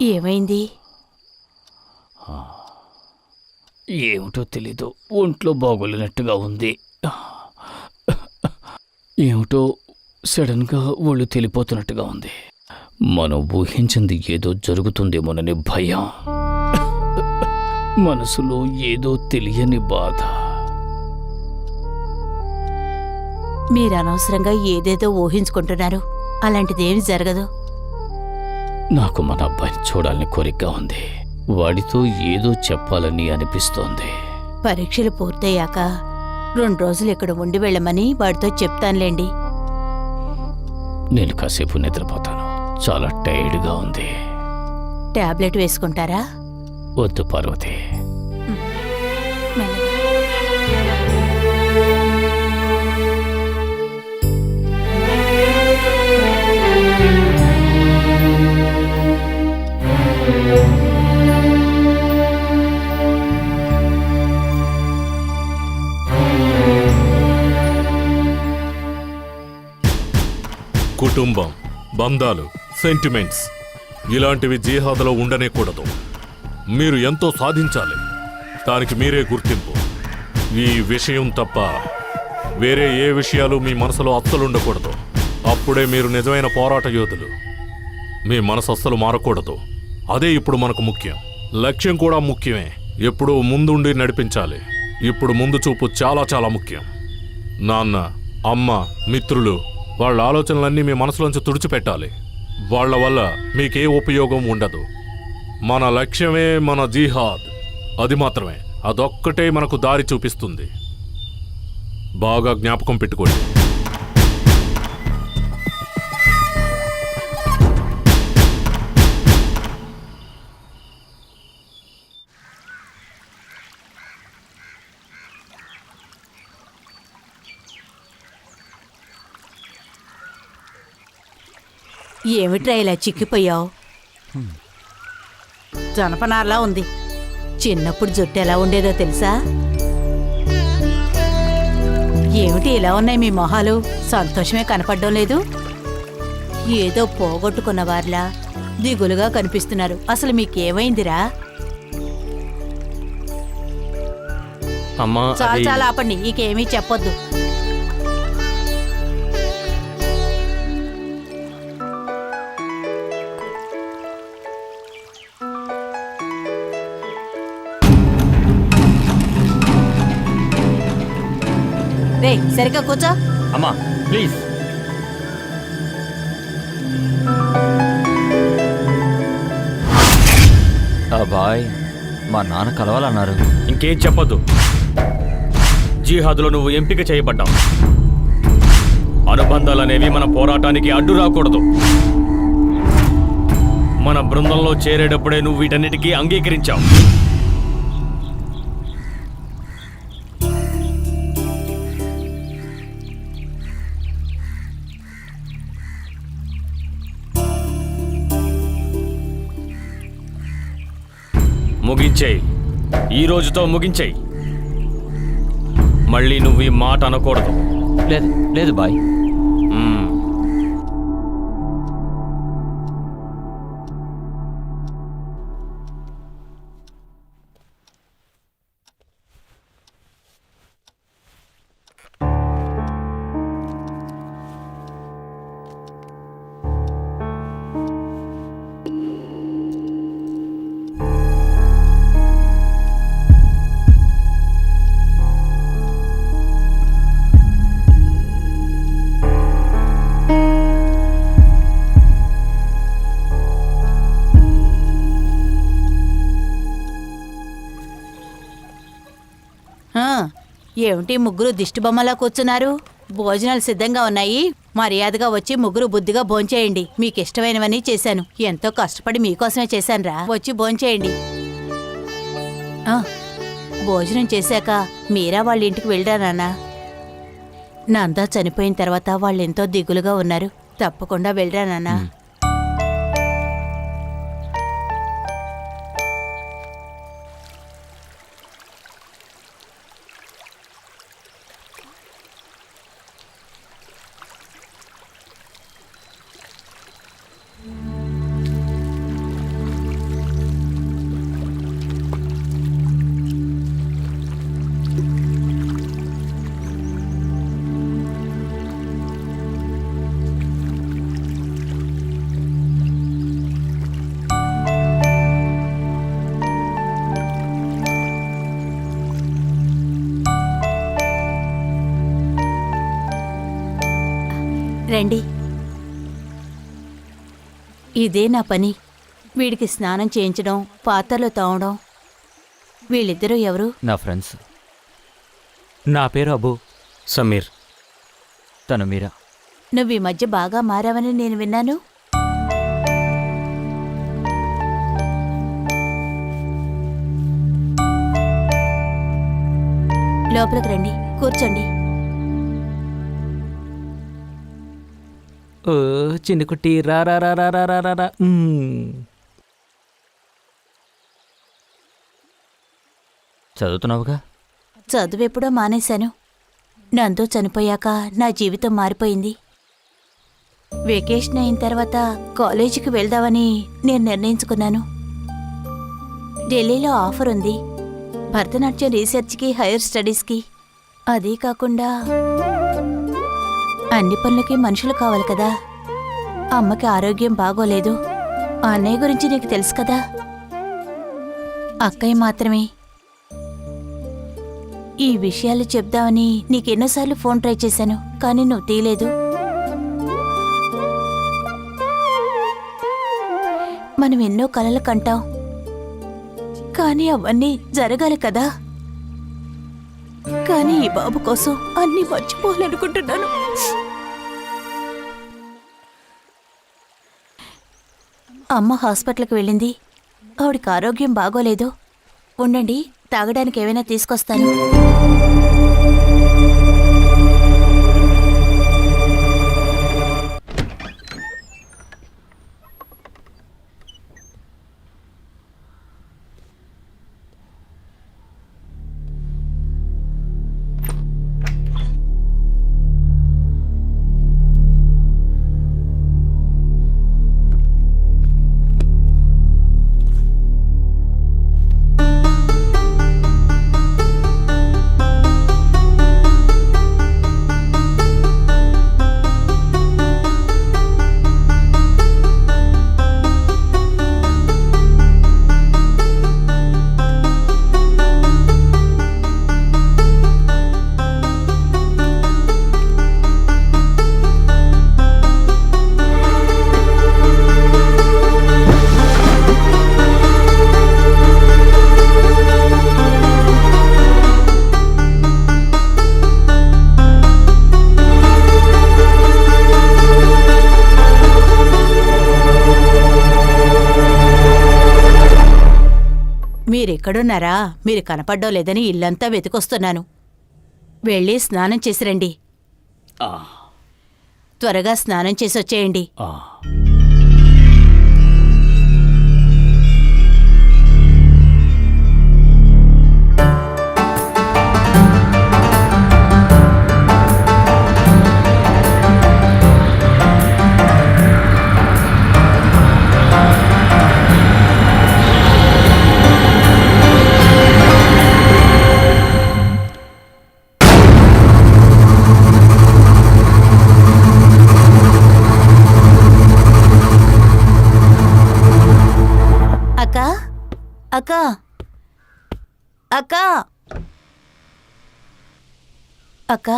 ఏమైంది?
ఏమిటో తెలీదు, ఒంట్లో బాగోలేనట్టుగా ఉంది. ఏమిటో సడన్గా ఒళ్ళు తెలిపోతున్నట్టుగా ఉంది. మనం ఊహించింది ఏదో జరుగుతుందేమోనని భయం, మనసులో ఏదో తెలియని బాధ.
మీరు అనవసరంగా ఏదేదో ఊహించుకుంటున్నారు. అలాంటిదేమి జరగదు.
నాకు మన అబ్బాయిని చూడాలని కోరికగా ఉంది. వాడితో ఏదో చెప్పాలని అనిపిస్తోంది.
పరీక్షలు పూర్తయ్యాక 2 రోజులు ఇక్కడ ఉండి వెళ్ళమని వాడితో చెప్తానులేండి.
నేను కాసేపు నిద్రపోతాను. చాలా టైర్డ్గా ఉంది.
టాబ్లెట్ వేసుకుంటారా?
వద్దు పార్వతి.
మెల్లగా.
కుటుంబం, బంధాలు, సెంటిమెంట్స్ ఇలాంటివి జిహాద్లో ఉండనేకూడదు. మీరు ఎంతో సాధించాలి, దానికి మీరే గుర్తింపు. ఈ విషయం తప్ప వేరే ఏ విషయాలు మీ మనసులో అస్సలుండకూడదు. అప్పుడే మీరు నిజమైన పోరాట యోధులు. మీ మనసు అస్సలు మారకూడదు. అదే ఇప్పుడు మనకు ముఖ్యం. లక్ష్యం కూడా ముఖ్యమే. ఎప్పుడూ ముందుండి నడిపించాలి. ఇప్పుడు ముందు చూపు చాలా చాలా ముఖ్యం. నాన్న, అమ్మ, మిత్రులు వాళ్ళ ఆలోచనలన్నీ మీ మనసులోంచి తుడిచిపెట్టాలి. వాళ్ళ వల్ల మీకే ఉపయోగం ఉండదు. మన లక్ష్యమే మన జిహాద్. అది మాత్రమే, అదొక్కటే మనకు దారి చూపిస్తుంది. బాగా జ్ఞాపకం పెట్టుకోండి.
ఏమిట్రా ఇలా చిక్కిపోయావు? జనపనార్లా ఉంది. చిన్నప్పుడు జుట్టు ఎలా ఉండేదో తెలుసా? ఏమిటి ఇలా ఉన్నాయి మీ మొహాలు? సంతోషమే కనపడడం లేదు. ఏదో పోగొట్టుకున్న వారిలా దిగులుగా కనిపిస్తున్నారు. అసలు మీకేమైందిరా?
అమ్మా,
చాలా చాలా ఆపండి, ఇకేమీ చెప్పొద్దు. రే, సరిగ్గా కూర్చో.
అమ్మా ప్లీజ్. బాయ్, మా నాన్న కలవాలన్నారు.
ఇంకేం చెప్పొద్దు. జిహాద్లో నువ్వు ఎంపిక చేయబడ్డావు. అనుబంధాలనేవి మన పోరాటానికి అడ్డు రాకూడదు. మన బృందంలో చేరేటప్పుడే నువ్వు వీటన్నిటికీ అంగీకరించావు. ముగించేయి. ఈ రోజుతో ముగించేయి. మళ్ళీ నువ్వు ఈ మాట అనకూడదు.
లేదు లేదు బాయ్.
ఏమిటి ముగ్గురు దిష్టిబొమ్మలా కూర్చున్నారు? భోజనాలు సిద్ధంగా ఉన్నాయి. మర్యాదగా వచ్చి ముగ్గురు బుద్ధిగా భోంచేయండి. మీకు ఇష్టమైనవన్నీ చేశాను. ఎంతో కష్టపడి మీకోసమే చేశానురా. వచ్చి భోంచేయండి. భోజనం చేశాక మీరా వాళ్ళ ఇంటికి వెళ్ళానా? నందా చనిపోయిన తర్వాత వాళ్ళు ఎంతో దిగులుగా ఉన్నారు. తప్పకుండా వెళ్ళానా? రండి. ఇదే నా పని. వీడికి స్నానం చేయించడం, పాత్రలు తోమడం. వీళ్ళిద్దరూ ఎవరు?
నా ఫ్రెండ్స్.
నా పేరు అబు.
సమీర్.
తను మీరా.
నువ్వు ఈ మధ్య బాగా మారావని నేను విన్నాను. లోపలికి రండి, కూర్చోండి.
ఓ చిన్నకుట్టి రా రా రా రా రా రా రా రా.
చదువుతున్నావుగా?
చదువెప్పుడో మానేశాను. నందు చనిపోయాక నా జీవితం మారిపోయింది. వెకేషన్ అయిన తర్వాత కాలేజీకి వెళ్దామని నేను నిర్ణయించుకున్నాను. ఢిల్లీలో ఆఫర్ ఉంది, భరతనాట్యం రీసెర్చ్కి, హైయర్ స్టడీస్కి. అదీ కాకుండా అన్ని పనులకి మనుషులు కావాలి కదా. అమ్మకి ఆరోగ్యం బాగోలేదు. అన్నయ్య గురించి నీకు తెలుసు కదా. అక్కయ్య మాత్రమే. ఈ విషయాలు చెప్దామని నీకెన్నోసార్లు ఫోన్ ట్రై చేశాను, కానీ నువ్వు తీయలేదు. మనం ఎన్నో కలలు కంటాం, కానీ అవన్నీ జరగాలి కదా. కానీ ఈ బాబు కోసం అన్నీ మర్చిపోవాలనుకుంటున్నాను. అమ్మ హాస్పిటల్కి వెళ్ళింది. ఆవిడికి ఆరోగ్యం బాగోలేదు. ఉండండి, తాగడానికి ఏమైనా తీసుకొస్తాను. మీరెక్కడున్నారా? మీరు కనపడ్డం లేదని ఇల్లంతా వెతికొస్తున్నాను. వెళ్ళి స్నానం చేసిరండి. త్వరగా స్నానం చేసి వచ్చేయండి. అక్క అక్క అక్క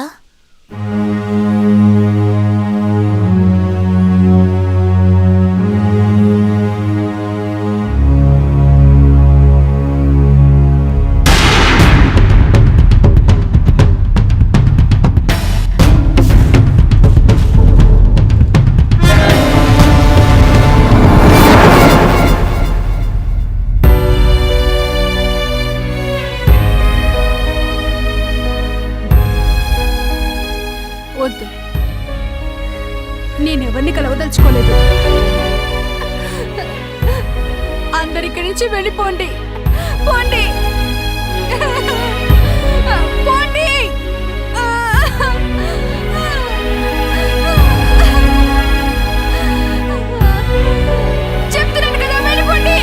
వద్దు, నేనెవరిని కలవదలుచుకోలేదు. అందరిక్కడి నుంచి వెళ్ళిపోండి. పోండి పోండి. చెప్తున్నాను కదా, వెళ్ళిపోండి.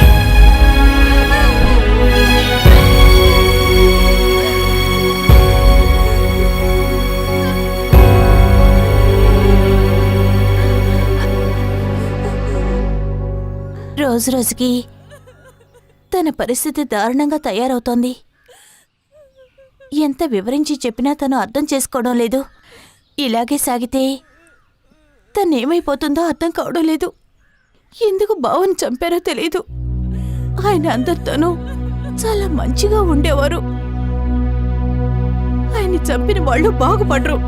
రోజు రోజుకి తన పరిస్థితి దారుణంగా తయారవుతోంది. ఎంత వివరించి చెప్పినా తను అర్థం చేసుకోవడం లేదు. ఇలాగే సాగితే తనేమైపోతుందో అర్థం కావడం లేదు. ఎందుకు బావని చంపారో తెలీదు. ఆయన అందరితోనూ చాలా మంచిగా ఉండేవారు. ఆయన్ని చంపిన వాళ్ళు బాగుపడరు.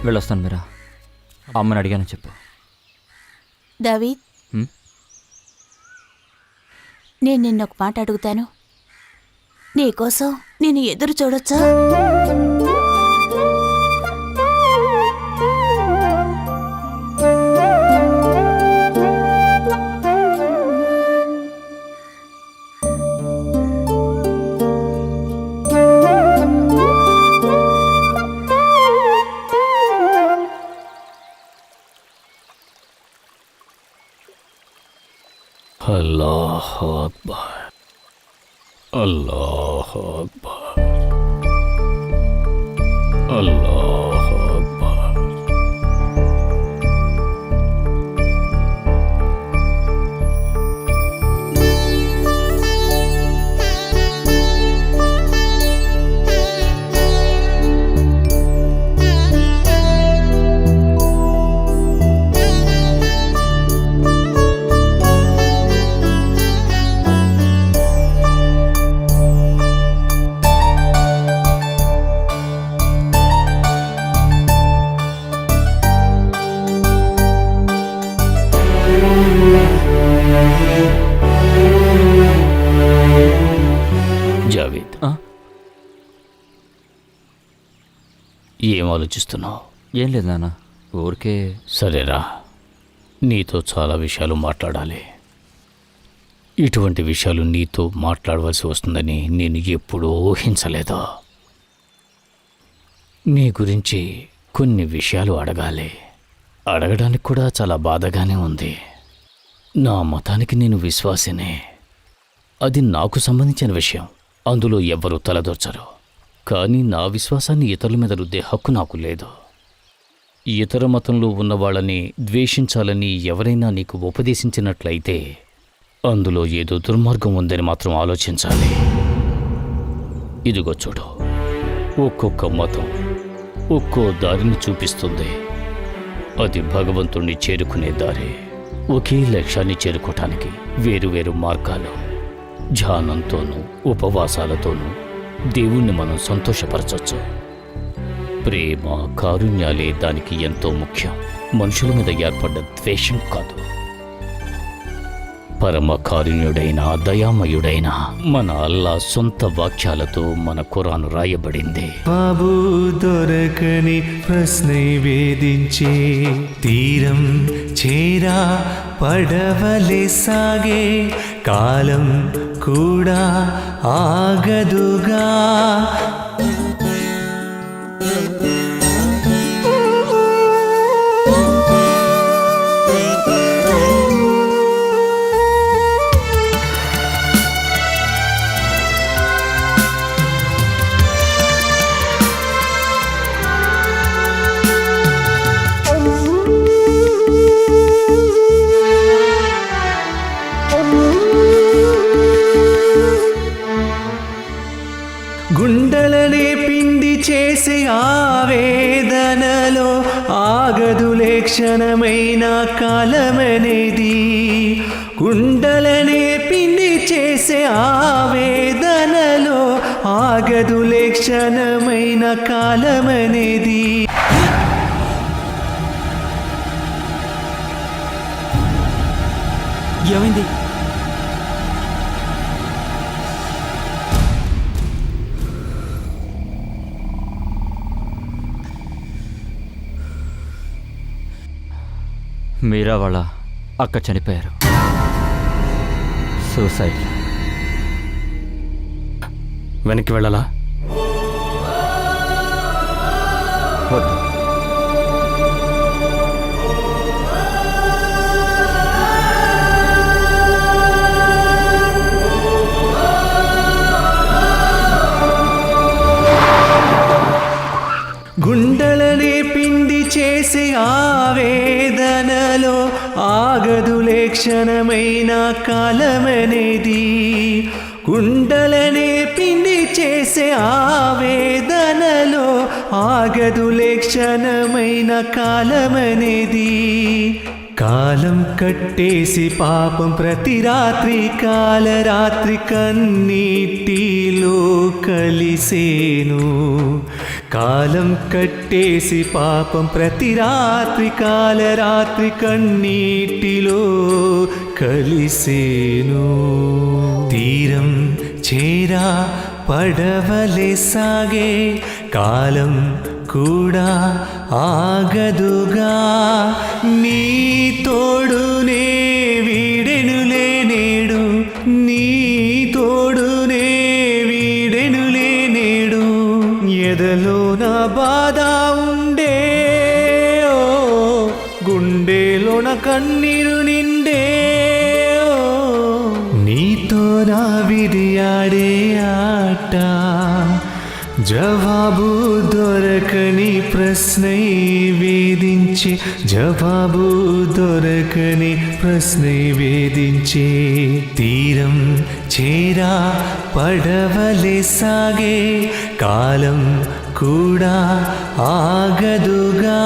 వెళ్ళొస్తాను మీరా. అమ్మని అడిగాను చెప్పు.
దావీద్, నేను నిన్నొక మాట అడుగుతాను. నీకోసం నేను ఎదురు చూడొచ్చా?
అల్లాహు అక్బర్, అల్లాహు అక్బర్, అల్లాహు అక్బర్. జావేద్,
ఆ?
ఏం ఆలోచిస్తున్నావు?
ఏం లేదు నాన్న, ఊరికే.
సరేరా, నీతో చాలా విషయాలు మాట్లాడాలి. ఇటువంటి విషయాలు నీతో మాట్లాడవలసి వస్తుందని నేను ఎప్పుడూ ఊహించలేదు. నీ గురించి కొన్ని విషయాలు అడగాలి. అడగడానికి కూడా చాలా బాధగానే ఉంది. నా మతానికి నేను విశ్వాసినే. అది నాకు సంబంధించిన విషయం, అందులో ఎవ్వరూ తలదొర్చరు. కానీ నా విశ్వాసాన్ని ఇతరుల మీద రుద్దే హక్కు నాకు లేదు. ఇతర మతంలో ఉన్నవాళ్ళని ద్వేషించాలని ఎవరైనా నీకు ఉపదేశించినట్లయితే అందులో ఏదో దుర్మార్గం ఉందని మాత్రం ఆలోచించాలి. ఇదిగో చూడు, ఒక్కొక్క మతం ఒక్కో దారిని చూపిస్తుంది. అది భగవంతుణ్ణి చేరుకునే దారి. ఒకే లక్ష్యాన్ని చేరుకోవటానికి వేరువేరు మార్గాలు. ధ్యానంతోనూ ఉపవాసాలతోనూ దేవుణ్ణి మనం సంతోషపరచవచ్చు. ప్రేమ, కారుణ్యాలే దానికి ఎంతో ముఖ్యం. మనుషుల మీద ఏర్పడ్డ ద్వేషం కాదు. పరమ కారుణ్యుడైన, దయామయుడైన మన అల్లా సొంత వాక్యాలతో మన ఖురాన్ రాయబడింది.
బాబు దొరకని ప్రశ్నే వేధించే తీరం చేరా పడవలే సాగే కాలం కూడా ఆగదుగా. గుండెలనే పిండి చేసే ఆవేదనలో ఆగదులే క్షణమైన కాలమనేది. గుండెలనే పిండి చేసే ఆవేదనలో ఆగదులే క్షణమైన కాలమనేది.
ఏమైంది?
మీరా వాళ్ళ అక్క చనిపోయారు. సూసైడ్.
వెనక్కి వెళ్ళాలా?
వద్దు.
గుండెలనే పిండి చేసే ఆవేదనలో ఆగదులే క్షణమైన కాలమనేది. గుండెలనే పిండి చేసే ఆవేదనలో ఆగదులే క్షణమైన కాలమనేది. కాలం కట్టేసి పాపం ప్రతి రాత్రి కాలరాత్రి కన్నీటిలో కలిసేను. కాలం కట్టేసి పాపం ప్రతి రాత్రి కాలరాత్రి కన్నీటిలో కలిసేను. తీరం చేరా పడవలే సాగే కాలం కూడా ఆగదుగా నీ తోడునే వీడెనులే నేడు నీ తోడునే వీడెనులే నేడు ఎదలో నా బాధ ఉండే ఓ గుండెలోన కన్నీరు నిండే ఓ నీతో నా విధి ఆడే ఆట జవాబు దొరకని ప్రశ్నై వేధించే జవాబు దొరకని ప్రశ్నై వేధించే తీరం చేరా పడవలే సాగే కాలం కూడా ఆగదుగా.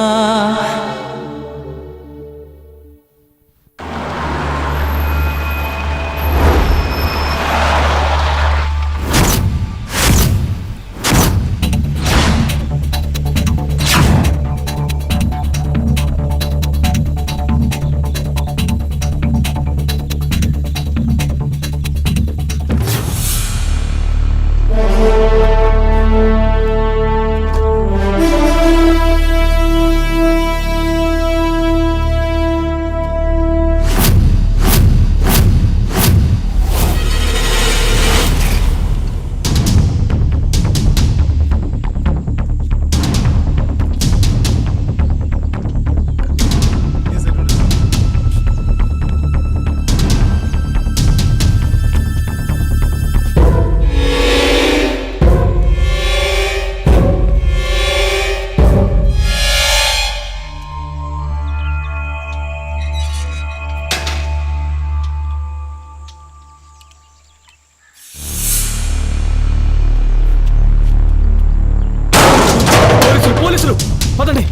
పోలీసులు పదండి.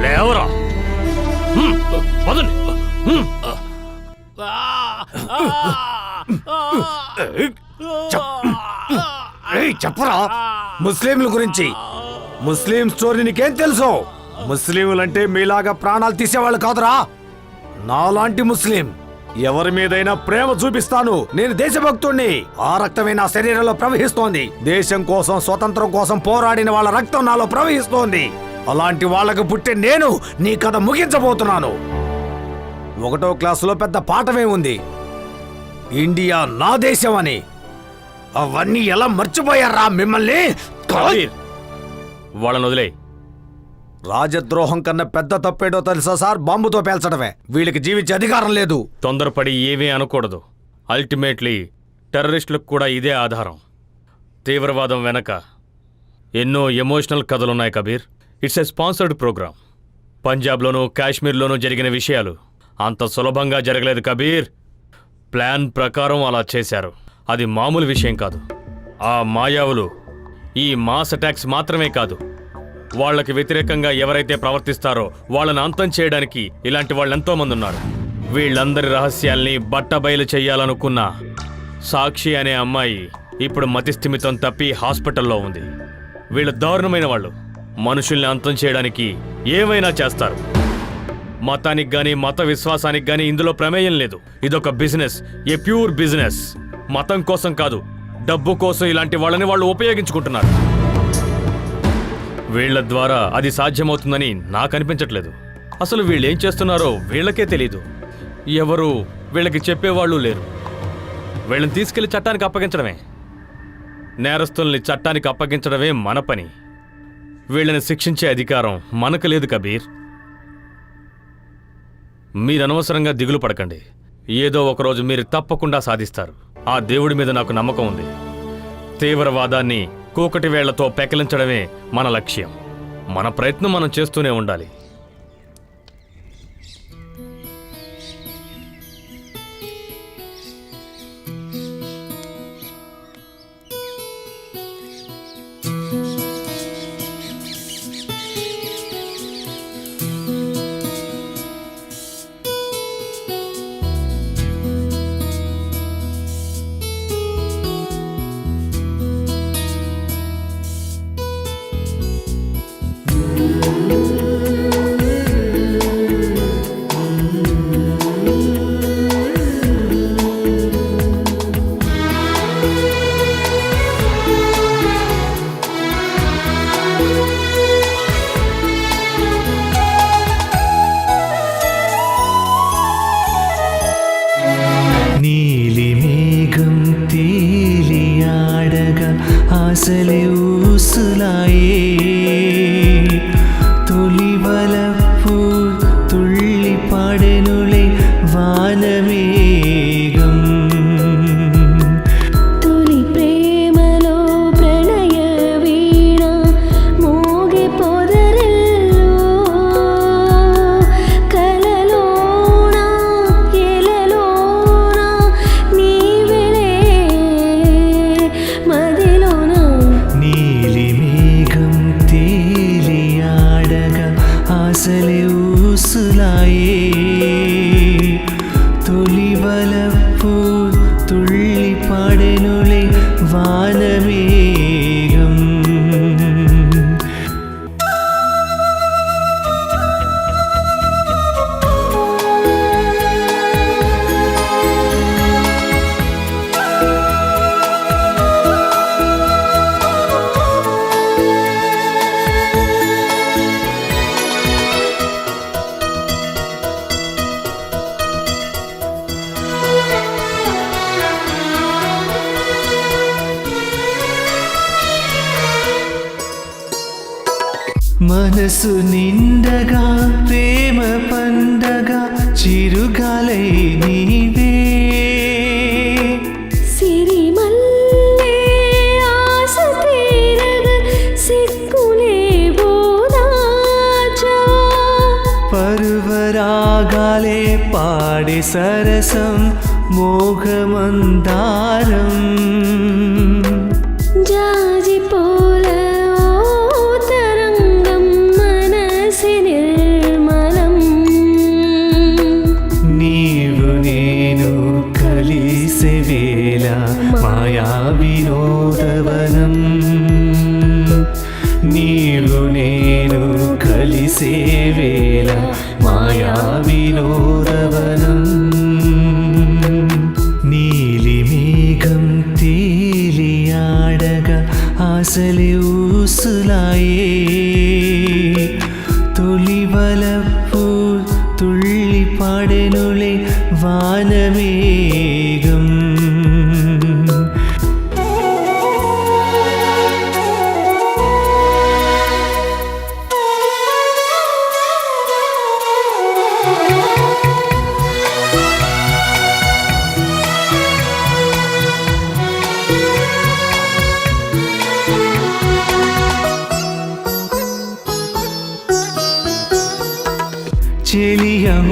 లేవరా పదండి.
చెప్పరా ముస్లింల గురించి. ముస్లిం స్టోరీ నీకేం తెలుసు? ముస్లింలంటే మీలాగా ప్రాణాలు తీసేవాళ్ళు కాదురా. నాలాంటి ముస్లిం ఎవరి మీదైనా ప్రేమ చూపిస్తాను. నేను దేశభక్తుణ్ణి. ఆ రక్తమే నా శరీరంలో ప్రవహిస్తోంది. దేశం కోసం, స్వతంత్రం కోసం పోరాడిన వాళ్ళ రక్తం నాలో ప్రవహిస్తోంది. అలాంటి వాళ్లకు పుట్టే నేను నీ కథ ముగించబోతున్నాను. 1వ క్లాసులో పెద్ద పాఠమే ఉంది, ఇండియా నా దేశం అని. అవన్నీ ఎలా మర్చిపోయారా మిమ్మల్ని?
వాళ్ళని వదిలే.
రాజద్రోహం కన్నా పెద్ద తప్పేటో తెలుసా సార్? బాంబుతో పేల్చడమే. వీళ్ళకి జీవించే అధికారం లేదు.
తొందరపడి ఏమీ అనకూడదు. అల్టిమేట్లీ టెర్రరిస్టులకు కూడా ఇదే ఆధారం. తీవ్రవాదం వెనక ఎన్నో ఎమోషనల్ కథలున్నాయి Kabir. It's a sponsored programme. పంజాబ్లోనూ కాశ్మీర్లోనూ జరిగిన విషయాలు అంత సులభంగా జరగలేదు కబీర్. ప్లాన్ ప్రకారం అలా చేశారు. అది మామూలు విషయం కాదు. ఆ మాయావులు ఈ మాస్ అటాక్స్ మాత్రమే కాదు, వాళ్లకి వ్యతిరేకంగా ఎవరైతే ప్రవర్తిస్తారో వాళ్ళని అంతం చేయడానికి ఇలాంటి వాళ్ళెంతోమంది ఉన్నారు. వీళ్ళందరి రహస్యాల్ని బట్టబయలు చెయ్యాలనుకున్న సాక్షి అనే అమ్మాయి ఇప్పుడు మతిస్థిమితం తప్పి హాస్పిటల్లో ఉంది. వీళ్ళు దారుణమైన వాళ్ళు. మనుషుల్ని అంతం చేయడానికి ఏమైనా చేస్తారు. మతానికి గాని మత విశ్వాసానికి గాని ఇందులో ప్రమేయం లేదు. ఇదొక బిజినెస్, ఏ ప్యూర్ బిజినెస్. మతం కోసం కాదు, డబ్బు కోసం ఇలాంటి వాళ్ళని వాళ్ళు ఉపయోగించుకుంటున్నారు. వీళ్ల ద్వారా అది సాధ్యమవుతుందని నాకు అనిపించట్లేదు. అసలు వీళ్ళేం చేస్తున్నారో వీళ్ళకే తెలీదు. ఎవరు వీళ్ళకి చెప్పేవాళ్ళు లేరు. వీళ్ళని తీసుకెళ్లి చట్టానికి అప్పగించడమే, నేరస్తుల్ని చట్టానికి అప్పగించడమే మన పని. వీళ్ళని శిక్షించే అధికారం మనకు లేదు కబీర్. మీరు అనవసరంగా దిగులు పడకండి. ఏదో ఒకరోజు మీరు తప్పకుండా సాధిస్తారు. ఆ దేవుడి మీద నాకు నమ్మకం ఉంది. తీవ్రవాదాన్ని కూకటి వేళ్లతో పెకిలించడమే మన లక్ష్యం. మన ప్రయత్నం మనం చేస్తూనే ఉండాలి.
ఆశలే ఊసులాయే తొలి వలపు తుళ్ళి పాడెనులే వానమేఘం
తొలి ప్రేమలో ప్రణయ వీణ మోగే పొదరెల్లో కలలోన ఎలలోన నీవెలే మదిలోన
నీలి మేఘం తేలియాడగా ఆశలే ఊసులాయే తొలి వలపు తుళ్ళి పాడెనులే వానమేఘం మనసు నిండగా ప్రేమ పండగా చిరుగాలై నీవే
సిరిమల్లే ఆశ తీరగ సిక్కులే బోదాచా
పరువరాగాలే పాడే సరసం మోహమందారం
జాజి పూల ఓ తరంగం మనసి నిర్మలం
నీవు నేను కలిసే వేళ మాయా వినోదవనం నీవు నేను కలిసే వేళ మాయా వినోదవనం నీలి మేఘం తేలియాడగా ఆశలే ఊసులాయే తొలి వలపు తుళ్ళి పాడెనులే వానమేఘం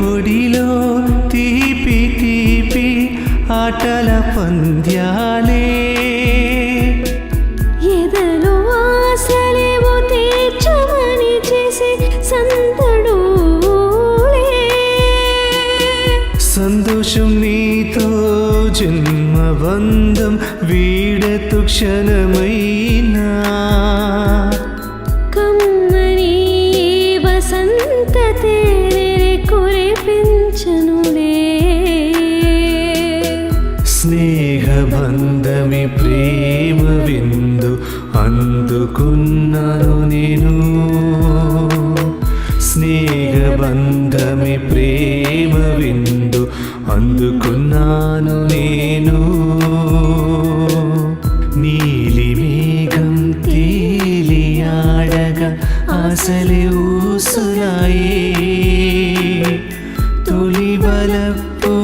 ఒడిలో తీపి తీపి ఆటల పంద్యాలే
ఎదలో ఆశలేవో తీర్చమని చేసే సందడులే
సంతోషం నీతో జన్మబంధం వీడతు క్షణమైనా
కమ్మని వసంత తేనె కురిపించనులే
స్నేహబంధమి ప్రేమ విందు అందుకున్నాను నేను స్నేహబంధమి ప్రేమ విందు అందుకున్నాను నేను నీలి మేఘం తేలియాడగా ఆశలే ఊసులాయే తొలి బలపు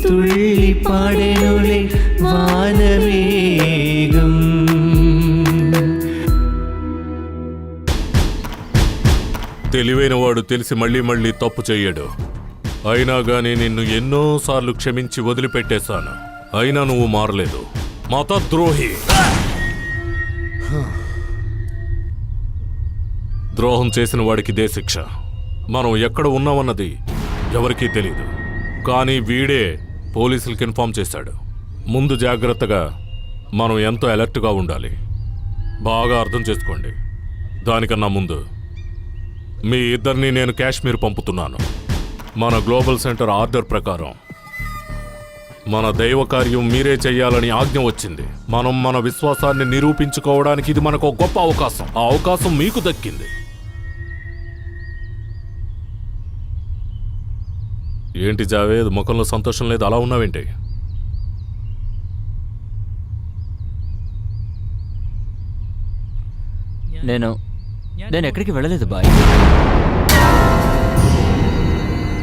తుళ్ళి పాడెనులే వానమేఘం
తెలివైనవాడు తెలిసి మళ్ళీ మళ్ళీ తప్పు చెయ్యడు. అయినా గానీ నిన్ను ఎన్నోసార్లు క్షమించి వదిలిపెట్టేశాను. అయినా నువ్వు మారలేదు. మతద్రోహి. ద్రోహం చేసిన వాడికి ఇదే శిక్ష. మనం ఎక్కడ ఉన్నామన్నది ఎవరికీ తెలీదు. కానీ వీడే పోలీసులకు ఇన్ఫార్మ్ చేశాడు. ముందు జాగ్రత్తగా మనం ఎంతో అలర్ట్గా ఉండాలి. బాగా అర్థం చేసుకోండి. దానికన్నా ముందు మీ ఇద్దరిని నేను కాశ్మీర్ పంపుతున్నాను. మన గ్లోబల్ సెంటర్ ఆర్డర్ ప్రకారం మన దైవ కార్యం మీరే చెయ్యాలని ఆజ్ఞ వచ్చింది. మనం మన విశ్వాసాన్ని నిరూపించుకోవడానికి ఇది మనకు ఒక గొప్ప అవకాశం. ఆ అవకాశం మీకు దక్కింది. ఏంటి జావేద్, ముఖంలో సంతోషం లేదు, అలా ఉన్నావేంటి?
నేను ఎక్కడికి వెళ్ళలేదు బాయ్.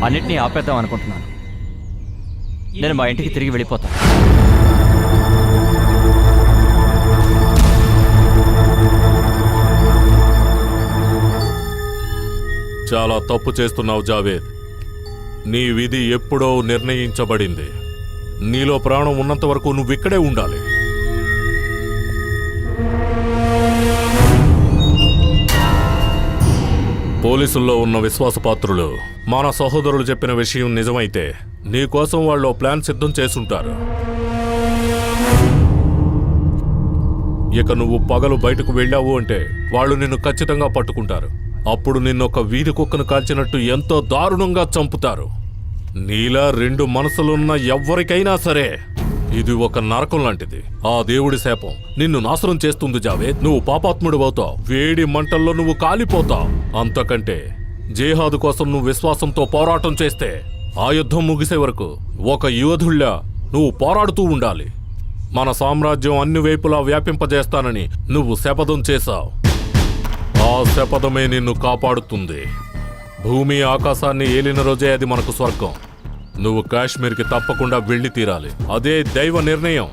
అన్నిటినీ ఆపేద్దాం అనుకుంటున్నాను. నేను మా ఇంటికి తిరిగి వెళ్ళిపోతాను.
చాలా తప్పు చేస్తున్నావు జావేద్. నీ విధి ఎప్పుడో నిర్ణయించబడింది. నీలో ప్రాణం ఉన్నంత వరకు నువ్వు ఇక్కడే ఉండాలి. పోలీసుల్లో ఉన్న విశ్వాసపాత్రులు మన సహోదరులు చెప్పిన విషయం నిజమైతే నీకోసం వాళ్ళు ప్లాన్ సిద్ధం చేసుంటారు. ఇక నువ్వు పగలు బయటకు వెళ్ళావు అంటే వాళ్ళు నిన్ను ఖచ్చితంగా పట్టుకుంటారు. అప్పుడు నిన్నొక వీధి కుక్కను కాల్చినట్టు ఎంతో దారుణంగా చంపుతారు. నీలా రెండు మనసులున్న ఎవ్వరికైనా సరే ఇది ఒక నరకం లాంటిది. ఆ దేవుడి శాపం నిన్ను నాశనం చేస్తుంది జావేద్. నువ్వు పాపాత్ముడు అవుతావు. వేడి మంటల్లో నువ్వు కాలిపోతావు. అంతకంటే జిహాదు కోసం నువ్వు విశ్వాసంతో పోరాటం చేస్తే ఆ యుద్ధం ముగిసే వరకు ఒక యోధుళ్లా నువ్వు పోరాడుతూ ఉండాలి. మన సామ్రాజ్యం అన్ని వైపులా వ్యాపింపజేస్తానని నువ్వు శపథం చేశావు. ఆ శపథమే నిన్ను కాపాడుతుంది. భూమి ఆకాశాన్ని ఏలిన రోజే అది మనకు స్వర్గం. నువ్వు కాశ్మీర్కి తప్పకుండా వెళ్ళి తీరాలి. అదే దైవ నిర్ణయం.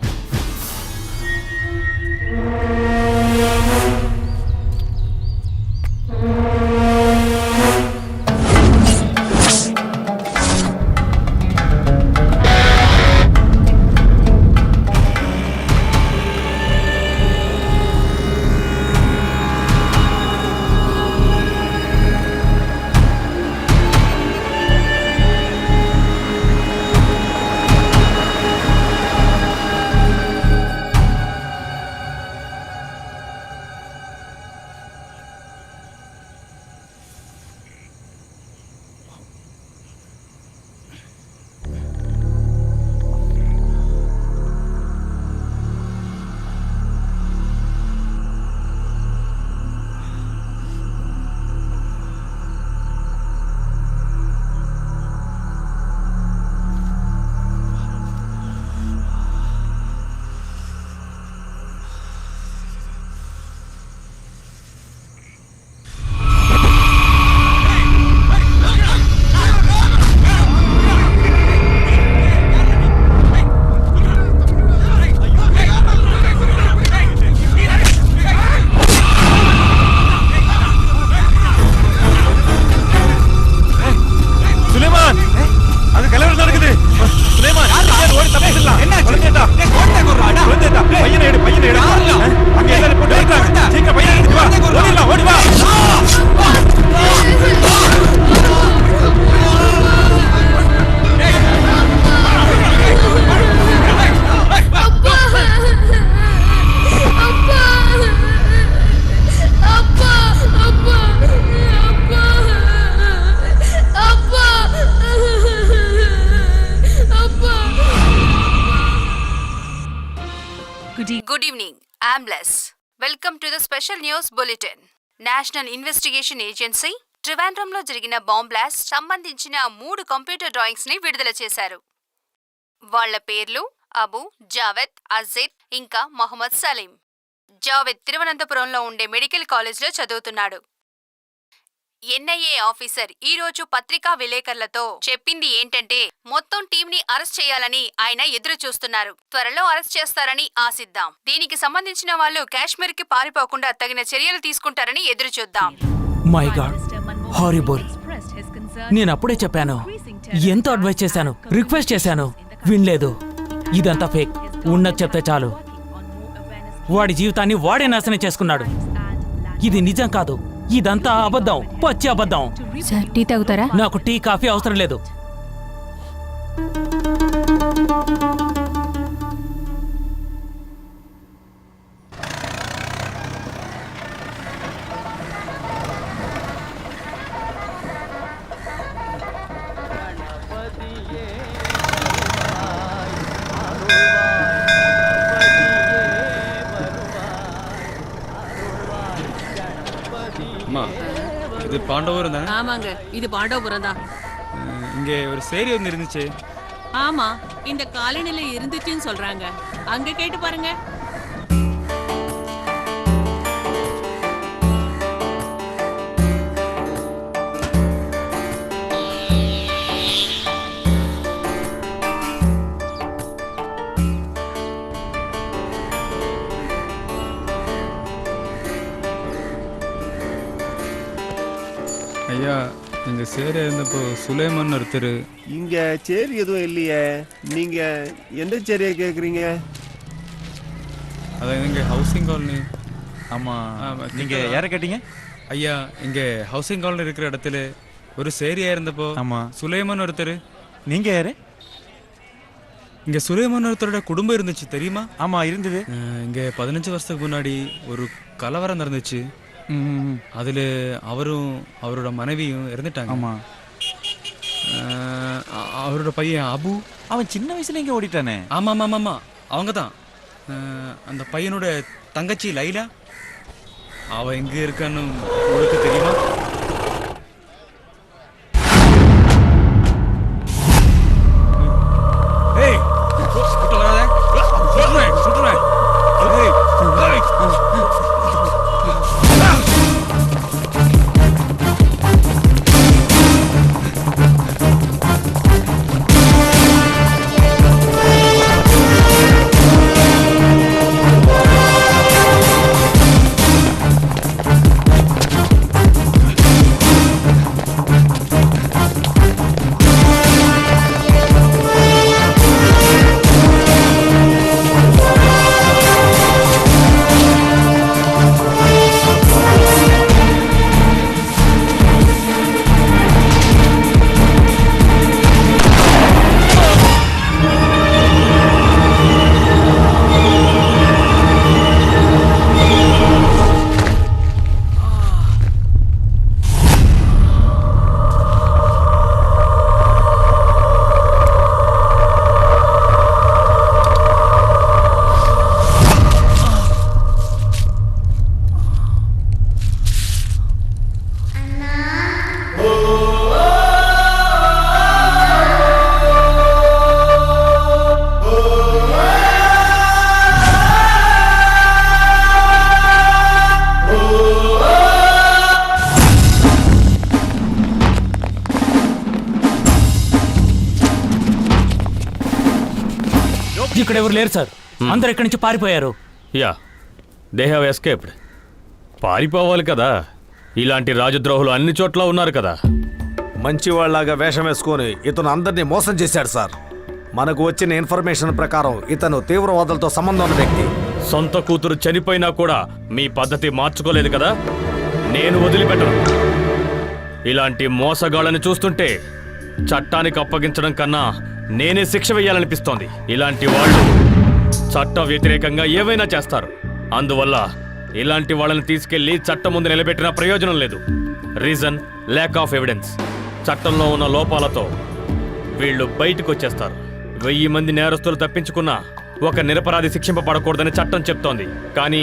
Good evening. I'm Bless. Welcome to the special news bulletin. National investigation agency ట్రివాండ్రంలో జరిగిన బాంబ్ బ్లాస్ట్ సంబంధించిన 3 కంప్యూటర్ డ్రాయింగ్స్ ని విడుదల చేశారు. వాళ్ల పేర్లు అబు, జావేద్, అజీద్ ఇంకా మొహమ్మద్ సలీం. జావేద్ తిరువనంతపురంలో ఉండే మెడికల్ కాలేజ్లో చదువుతున్నాడు. ఎన్ఐఏ ఆఫీసర్ ఈ రోజు పత్రికా విలేకరులతో చెప్పింది ఏంటంటే మొత్తం టీంని అరెస్ట్ చేయాలని ఆయన ఎదురు చూస్తున్నారు. త్వరలో అరెస్ట్ చేస్తారని ఆశిద్దాం. దీనికి సంబంధించిన వాళ్ళు కాశ్మీర్కి పారిపోకుండా తగిన చర్యలు తీసుకుంటారని ఎదురు చూద్దాం.
My God, horrible. నేను అప్పుడే చెప్పాను, ఎంతో అడ్వైస్ చేశాను, రిక్వెస్ట్ చేశాను, వినలేదు. ఇదంతా ఫేక్. ఉన్నది చెప్తే చాలు. వాడి జీవితాన్ని వాడే నాశనం చేసుకున్నాడు. ఇది నిజం కాదు, ఇదంతా అబద్ధం, పచ్చి అబద్ధం.
సార్, టీ తాగుతారా?
నాకు టీ కాఫీ అవసరం లేదు.
இது பாண்டவபுரம் தானே?
ஆமாங்க, இது பாண்டவபுரம் தான்.
இங்கே ஒரு சேரி ஒன்று இருந்துச்சு.
ஆமா, இந்த காலனில இருந்துச்சுன்னு சொல்றாங்க. அங்க கேட்டு பாருங்க.
ஐயா, இங்கே சேரி இருந்தப்போ சுலைமான் ஒருத்தர்.
இங்கே சேரி எதுவும் இல்லையே. நீங்கள் எந்த சேரியை கேட்குறீங்க?
அதான் இங்கே ஹவுசிங் காலனி.
ஆமாம், நீங்கள் யாரை கேட்டீங்க?
ஐயா, இங்கே ஹவுசிங் காலனி இருக்கிற இடத்துல ஒரு சேரியா இருந்தப்போ
ஆமாம்,
சுலைமான் ஒருத்தர்.
நீங்கள் யார்?
இங்கே சுலைமான் ஒருத்தரோட குடும்பம் இருந்துச்சு, தெரியுமா?
ஆமாம், இருந்தது.
இங்கே 15 வருஷத்துக்கு முன்னாடி ஒரு கலவரம் நடந்துச்சு. அதில் அவரும் அவரோட மனைவியும் இறந்துட்டாங்க.
ஆமாம்.
அவரோட பையன் அபு,
அவன் சின்ன வயசுல இங்கே ஓடிட்டானே.
ஆமாம் ஆமாம் ஆமாம், அவங்க தான். அந்த பையனோட தங்கச்சி லைலா, அவள் எங்கே இருக்கான்னு உங்களுக்கு தெரியுமா? ஏய், கிட்ட வராத. சுட்டுறேன் சுட்டுறேன்.
ఇక్కడ ఎవరు లేరు సార్, అందరు ఇక్కడి నుంచి పారిపోయారు.
Yeah, they have escaped. పారిపోవాలి కదా, ఇలాంటి రాజద్రోహులు అన్ని చోట్ల ఉన్నారు కదా.
మంచివాళ్లాగా వేషం వేసుకొని ఇతను అందరినీ మోసం చేశాడు సార్. మనకు వచ్చిన ఇన్ఫర్మేషన్ ప్రకారం ఇతను తీవ్రవాదులతో సంబంధం ఉన్న వ్యక్తి.
సొంత కూతురు చనిపోయినా కూడా మీ పద్ధతి మార్చుకోలేదు కదా, నేను వదిలిపెట్టను. ఇలాంటి మోసగాళ్ళని చూస్తుంటే చట్టానికి అప్పగించడం కన్నా నేనే శిక్ష వేయాలనిపిస్తోంది. ఇలాంటి వాళ్ళు చట్ట వ్యతిరేకంగా ఏవైనా చేస్తారు. అందువల్ల ఇలాంటి వాళ్ళని తీసుకెళ్లి చట్టం ముందు నిలబెట్టిన ప్రయోజనం లేదు. Reason lack of evidence. చట్టంలో ఉన్న లోపాలతో వీళ్ళు బయటకు వచ్చేస్తారు. 1000 మంది నేరస్తులు తప్పించుకున్నా ఒక నిరపరాధి శిక్షింపబడకూడదని చట్టం చెప్తోంది. కానీ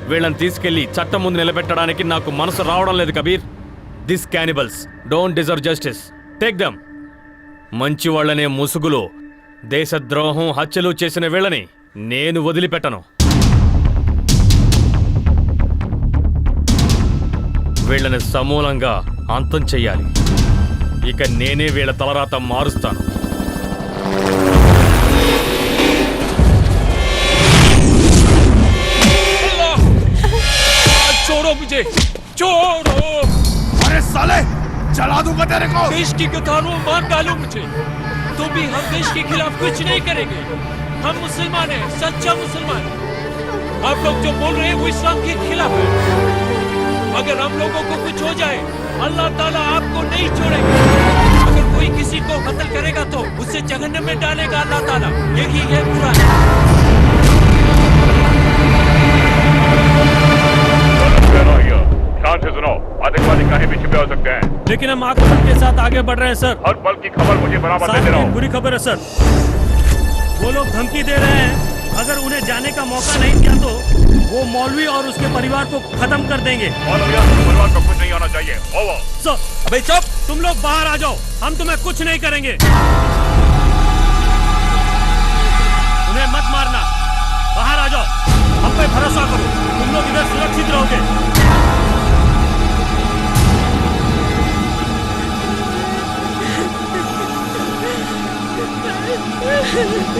వీళ్ళని తీసుకెళ్లి చట్టం ముందు నిలబెట్టడానికి నాకు మనసు రావడం లేదు Kabir. This cannibals don't deserve justice. Take them. మంచి వాళ్ళనే ముసుగులో దేశద్రోహం హత్యలు చేసిన వీళ్ళని నేను వదిలిపెట్టను. వీళ్ళని సమూలంగా అంతం చెయ్యాలి. ఇక నేనే వీళ్ళ తలరాత మారుస్తాను.
छोड़ो मुझे, छोड़ो।
अरे साले जला दूंगा तेरे को।
देश की गद्दारों मार डालो मुझे, तो भी हम देश के खिलाफ कुछ नहीं करेंगे। हम मुसलमान हैं, सच्चा मुसलमान। आप लोग जो बोल रहे हैं वो इस्लाम के खिलाफ है। अगर हम लोगों को कुछ हो जाए अल्लाह ताला आपको नहीं छोड़ेगा। अगर कोई किसी को कत्ल करेगा तो उसे जहन्नम में डालेगा अल्लाह ताला। यही है कुरान।
ध्यान से सुनो, आतंकवादी कहीं भी छिपे हो सकते हैं,
लेकिन हम आक्रमण के साथ आगे बढ़ रहे हैं सर।
हर पल की खबर मुझे बराबर देते रहो।
बुरी खबर है सर, वो लोग धमकी दे रहे हैं अगर उन्हें जाने का मौका नहीं दिया तो वो मौलवी और उसके परिवार को खत्म कर देंगे।
मौलवी और उसके परिवार को कुछ नहीं होना चाहिए। ओवर।
सर अबे चुप, तुम लोग बाहर आ जाओ, हम तुम्हें कुछ नहीं करेंगे। उन्हें मत मारना, बाहर आ जाओ, हम पे भरोसा करो, तुम लोग इधर सुरक्षित रहोगे।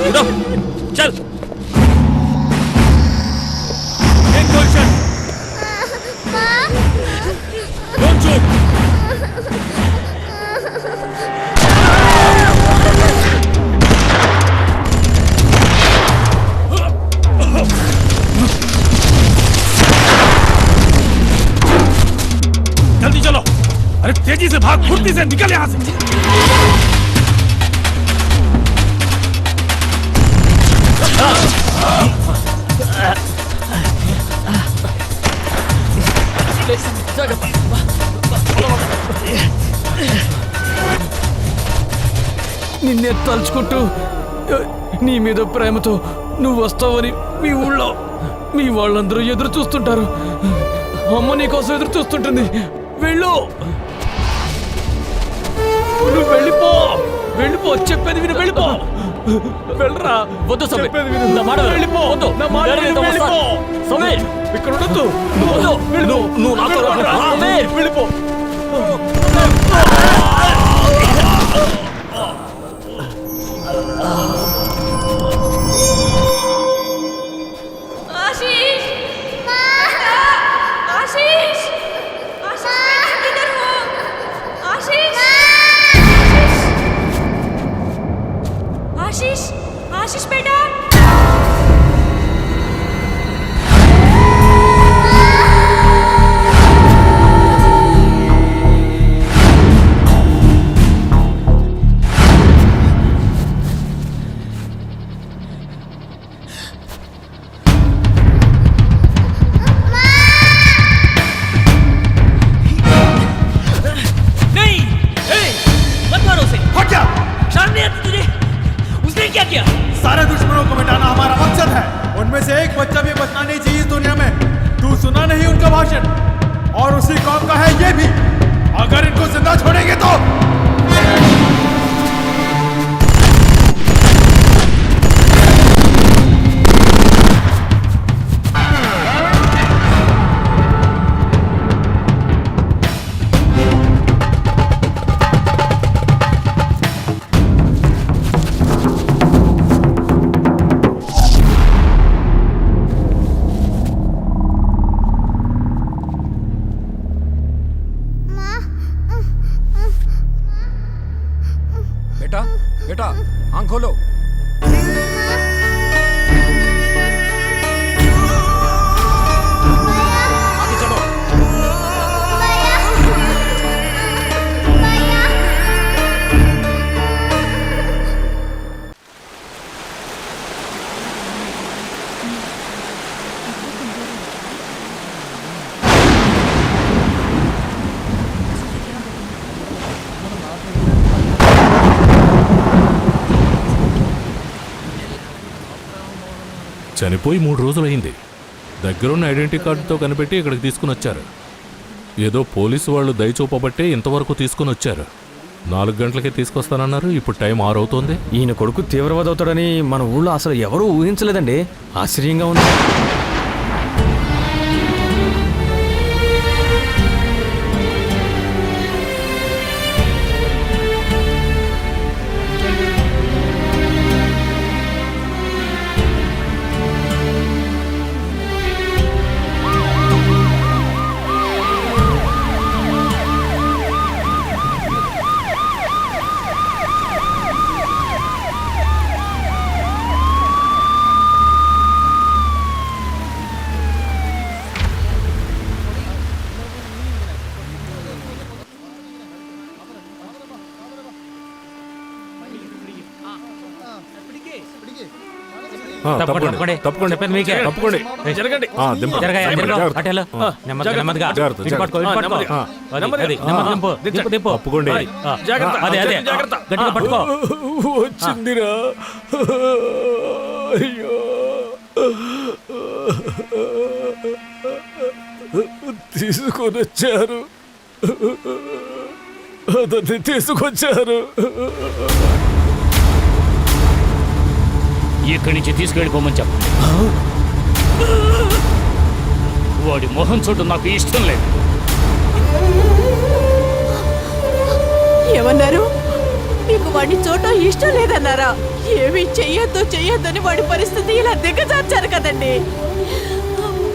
उठो, चल। एक क्वेश्चन, डोंट शूट। जल्दी चलो, अरे तेजी से भाग, फुर्ती से निकल यहां से।
నిన్నే తలుచుకుంటూ నీ మీద ప్రేమతో నువ్వు వస్తావని మీ ఊళ్ళో మీ వాళ్ళందరూ ఎదురు చూస్తుంటారు. అమ్మ నీ కోసం ఎదురు చూస్తుంటుంది. వెళ్ళు, నువ్వు వెళ్ళిపో, వెళ్ళిపో, చెప్పేది విని వెళ్ళిపో. వెళ్ళరా. వద్దు సమీర్, నా మాట వెళ్ళిపో. వద్దు, నా మాట వెళ్ళిపో. సమీర్ ఇక్కడ ఉండొద్దు. నువ్వు నాతో రా. సమీర్ వెళ్ళిపో.
आशीष, आशीष, आशीष किधर हो? आशीष, आशीष, आशीष बेटा।
सारे दुश्मनों को मिटाना हमारा मकसद है। उनमें से एक बच्चा भी बचना नहीं चाहिए इस दुनिया में। तू सुना नहीं उनका भाषण, और उसी कौम का है ये भी। अगर इनको जिंदा छोड़ेंगे तो
बेटा, बेटा आंख खोलो।
చనిపోయి 3 రోజులైంది. దగ్గరున్న ఐడెంటిటీ కార్డుతో కనిపెట్టి ఇక్కడికి తీసుకుని వచ్చారు. ఏదో పోలీసు వాళ్ళు దయచూపబట్టే ఇంతవరకు తీసుకుని వచ్చారు. 4 గంటలకే తీసుకొస్తానన్నారు. ఇప్పుడు టైం 6 అవుతోంది.
ఈయన కొడుకు తీవ్రవాది అవుతాడని మన ఊళ్ళో అసలు ఎవరూ ఊహించలేదండి. ఆశ్చర్యంగా ఉంది.
తప్పకుండా
చెప్పేది మీకే.
తప్పకుండా
జరగండి.
జరగయ్యా, జరగ. అటు వెళ్ళు. నెమ్మదిగా. ఇటు పట్టుకో, ఇటు పట్టుకో. అది, నెమ్మది దింపు.
తప్పకుండా.
అదే గట్టిగా పట్టుకో.
వచ్చిందిరా. అయ్యో, తీసుకొని వచ్చారు. అతన్ని తీసుకొచ్చారు.
ఇక్కడి నుంచి తీసుకెళ్ళిపోమని చెప్పండి. వాడి మొహం చూడటం నాకు ఇష్టం లేదు.
ఏమన్నారు? మీకు వాడిని చూడటం ఇష్టం లేదన్నారా? ఏమి చెయ్యొద్దని వాడి పరిస్థితి ఇలా దిగజార్చారు కదండి.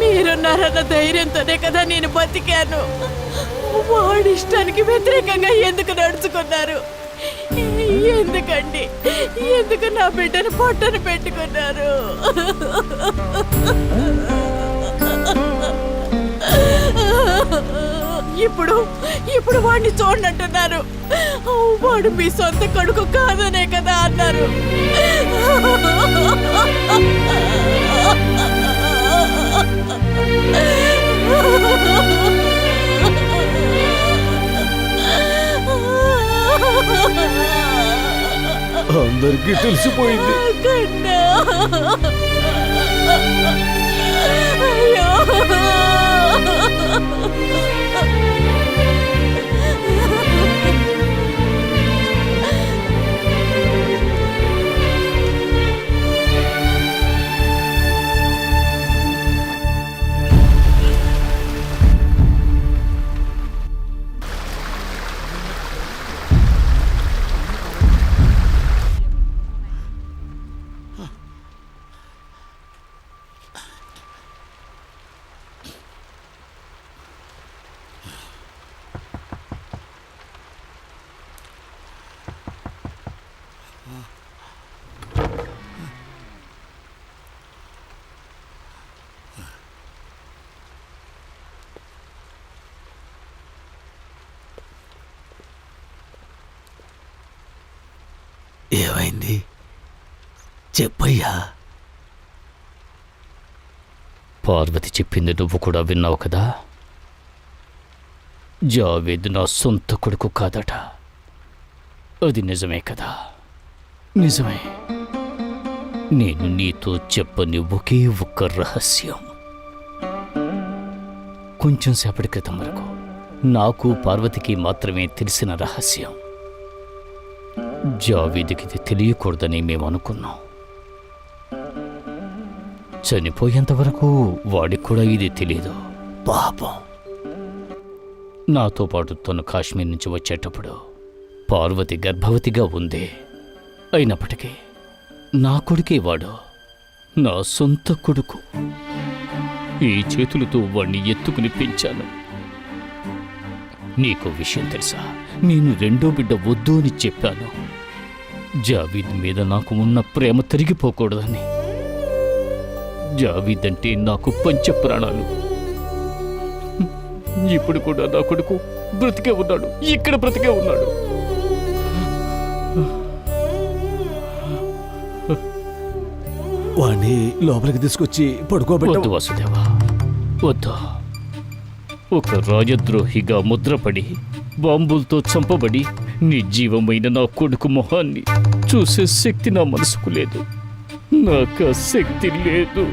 మీరున్నారన్న ధైర్యంతోనే కదా నేను బతికాను. వాడి ఇష్టానికి వ్యతిరేకంగా ఎందుకు నడుచుకున్నారు? ఎందుకండి? ఎందుకు నా బిడ్డను పొట్టను పెట్టుకున్నారు? ఇప్పుడు వాడిని చూడనంటున్నారు. వాడు మీ సొంత కొడుకు కాదనే కదా అన్నారు.
అందరికీ తెలిసిపోయింది.
అయ్యో,
ఏమైంది చెప్పయ్యా.
పార్వతి చెప్పింది నువ్వు కూడా విన్నావు కదా. జావేద్ నా సొంత కొడుకు కాదట. అది నిజమే కదా? నిజమే. నేను నీతో చెప్పని ఒకే ఒక్క రహస్యం. కొంచెం సేపటి క్రితం వరకు నాకు పార్వతికి మాత్రమే తెలిసిన రహస్యం. జావేద్కి ఇది తెలియకూడదని మేము అనుకున్నాం. చనిపోయేంత వరకు వాడికి కూడా ఇది తెలియదు. పాపం. నాతో పాటు తను కాశ్మీర్ నుంచి వచ్చేటప్పుడు పార్వతి గర్భవతిగా ఉంది. అయినప్పటికీ నా కొడుకే వాడు, నా సొంత కొడుకు. ఈ చేతులతో వాణ్ణి ఎత్తుకుని పెంచాను. నీకు విషయం తెలుసా? నేను రెండో బిడ్డ వద్దు అని చెప్పాను. జావీద్ మీద నాకు ఉన్న ప్రేమ తరిగిపోకూడదని. జావీద్ అంటే నాకు పంచప్రాణాలు. ఇప్పుడు కూడా నా కొడుకు బ్రతికే ఉన్నాడు, ఇక్కడ బ్రతికే ఉన్నాడు.
వాణ్ణి లోపలికి తీసుకొచ్చి పడుకోబెట్టు.
వద్దు వాసుదేవా, వద్దు. ఒక రాజద్రోహిగా ముద్రపడి బాంబులతో చంపబడి నిర్జీవమైన నా కొడుకు మొహాన్ని చూసే శక్తి నా మనసుకు లేదు. నాకు ఆ శక్తి లేదు.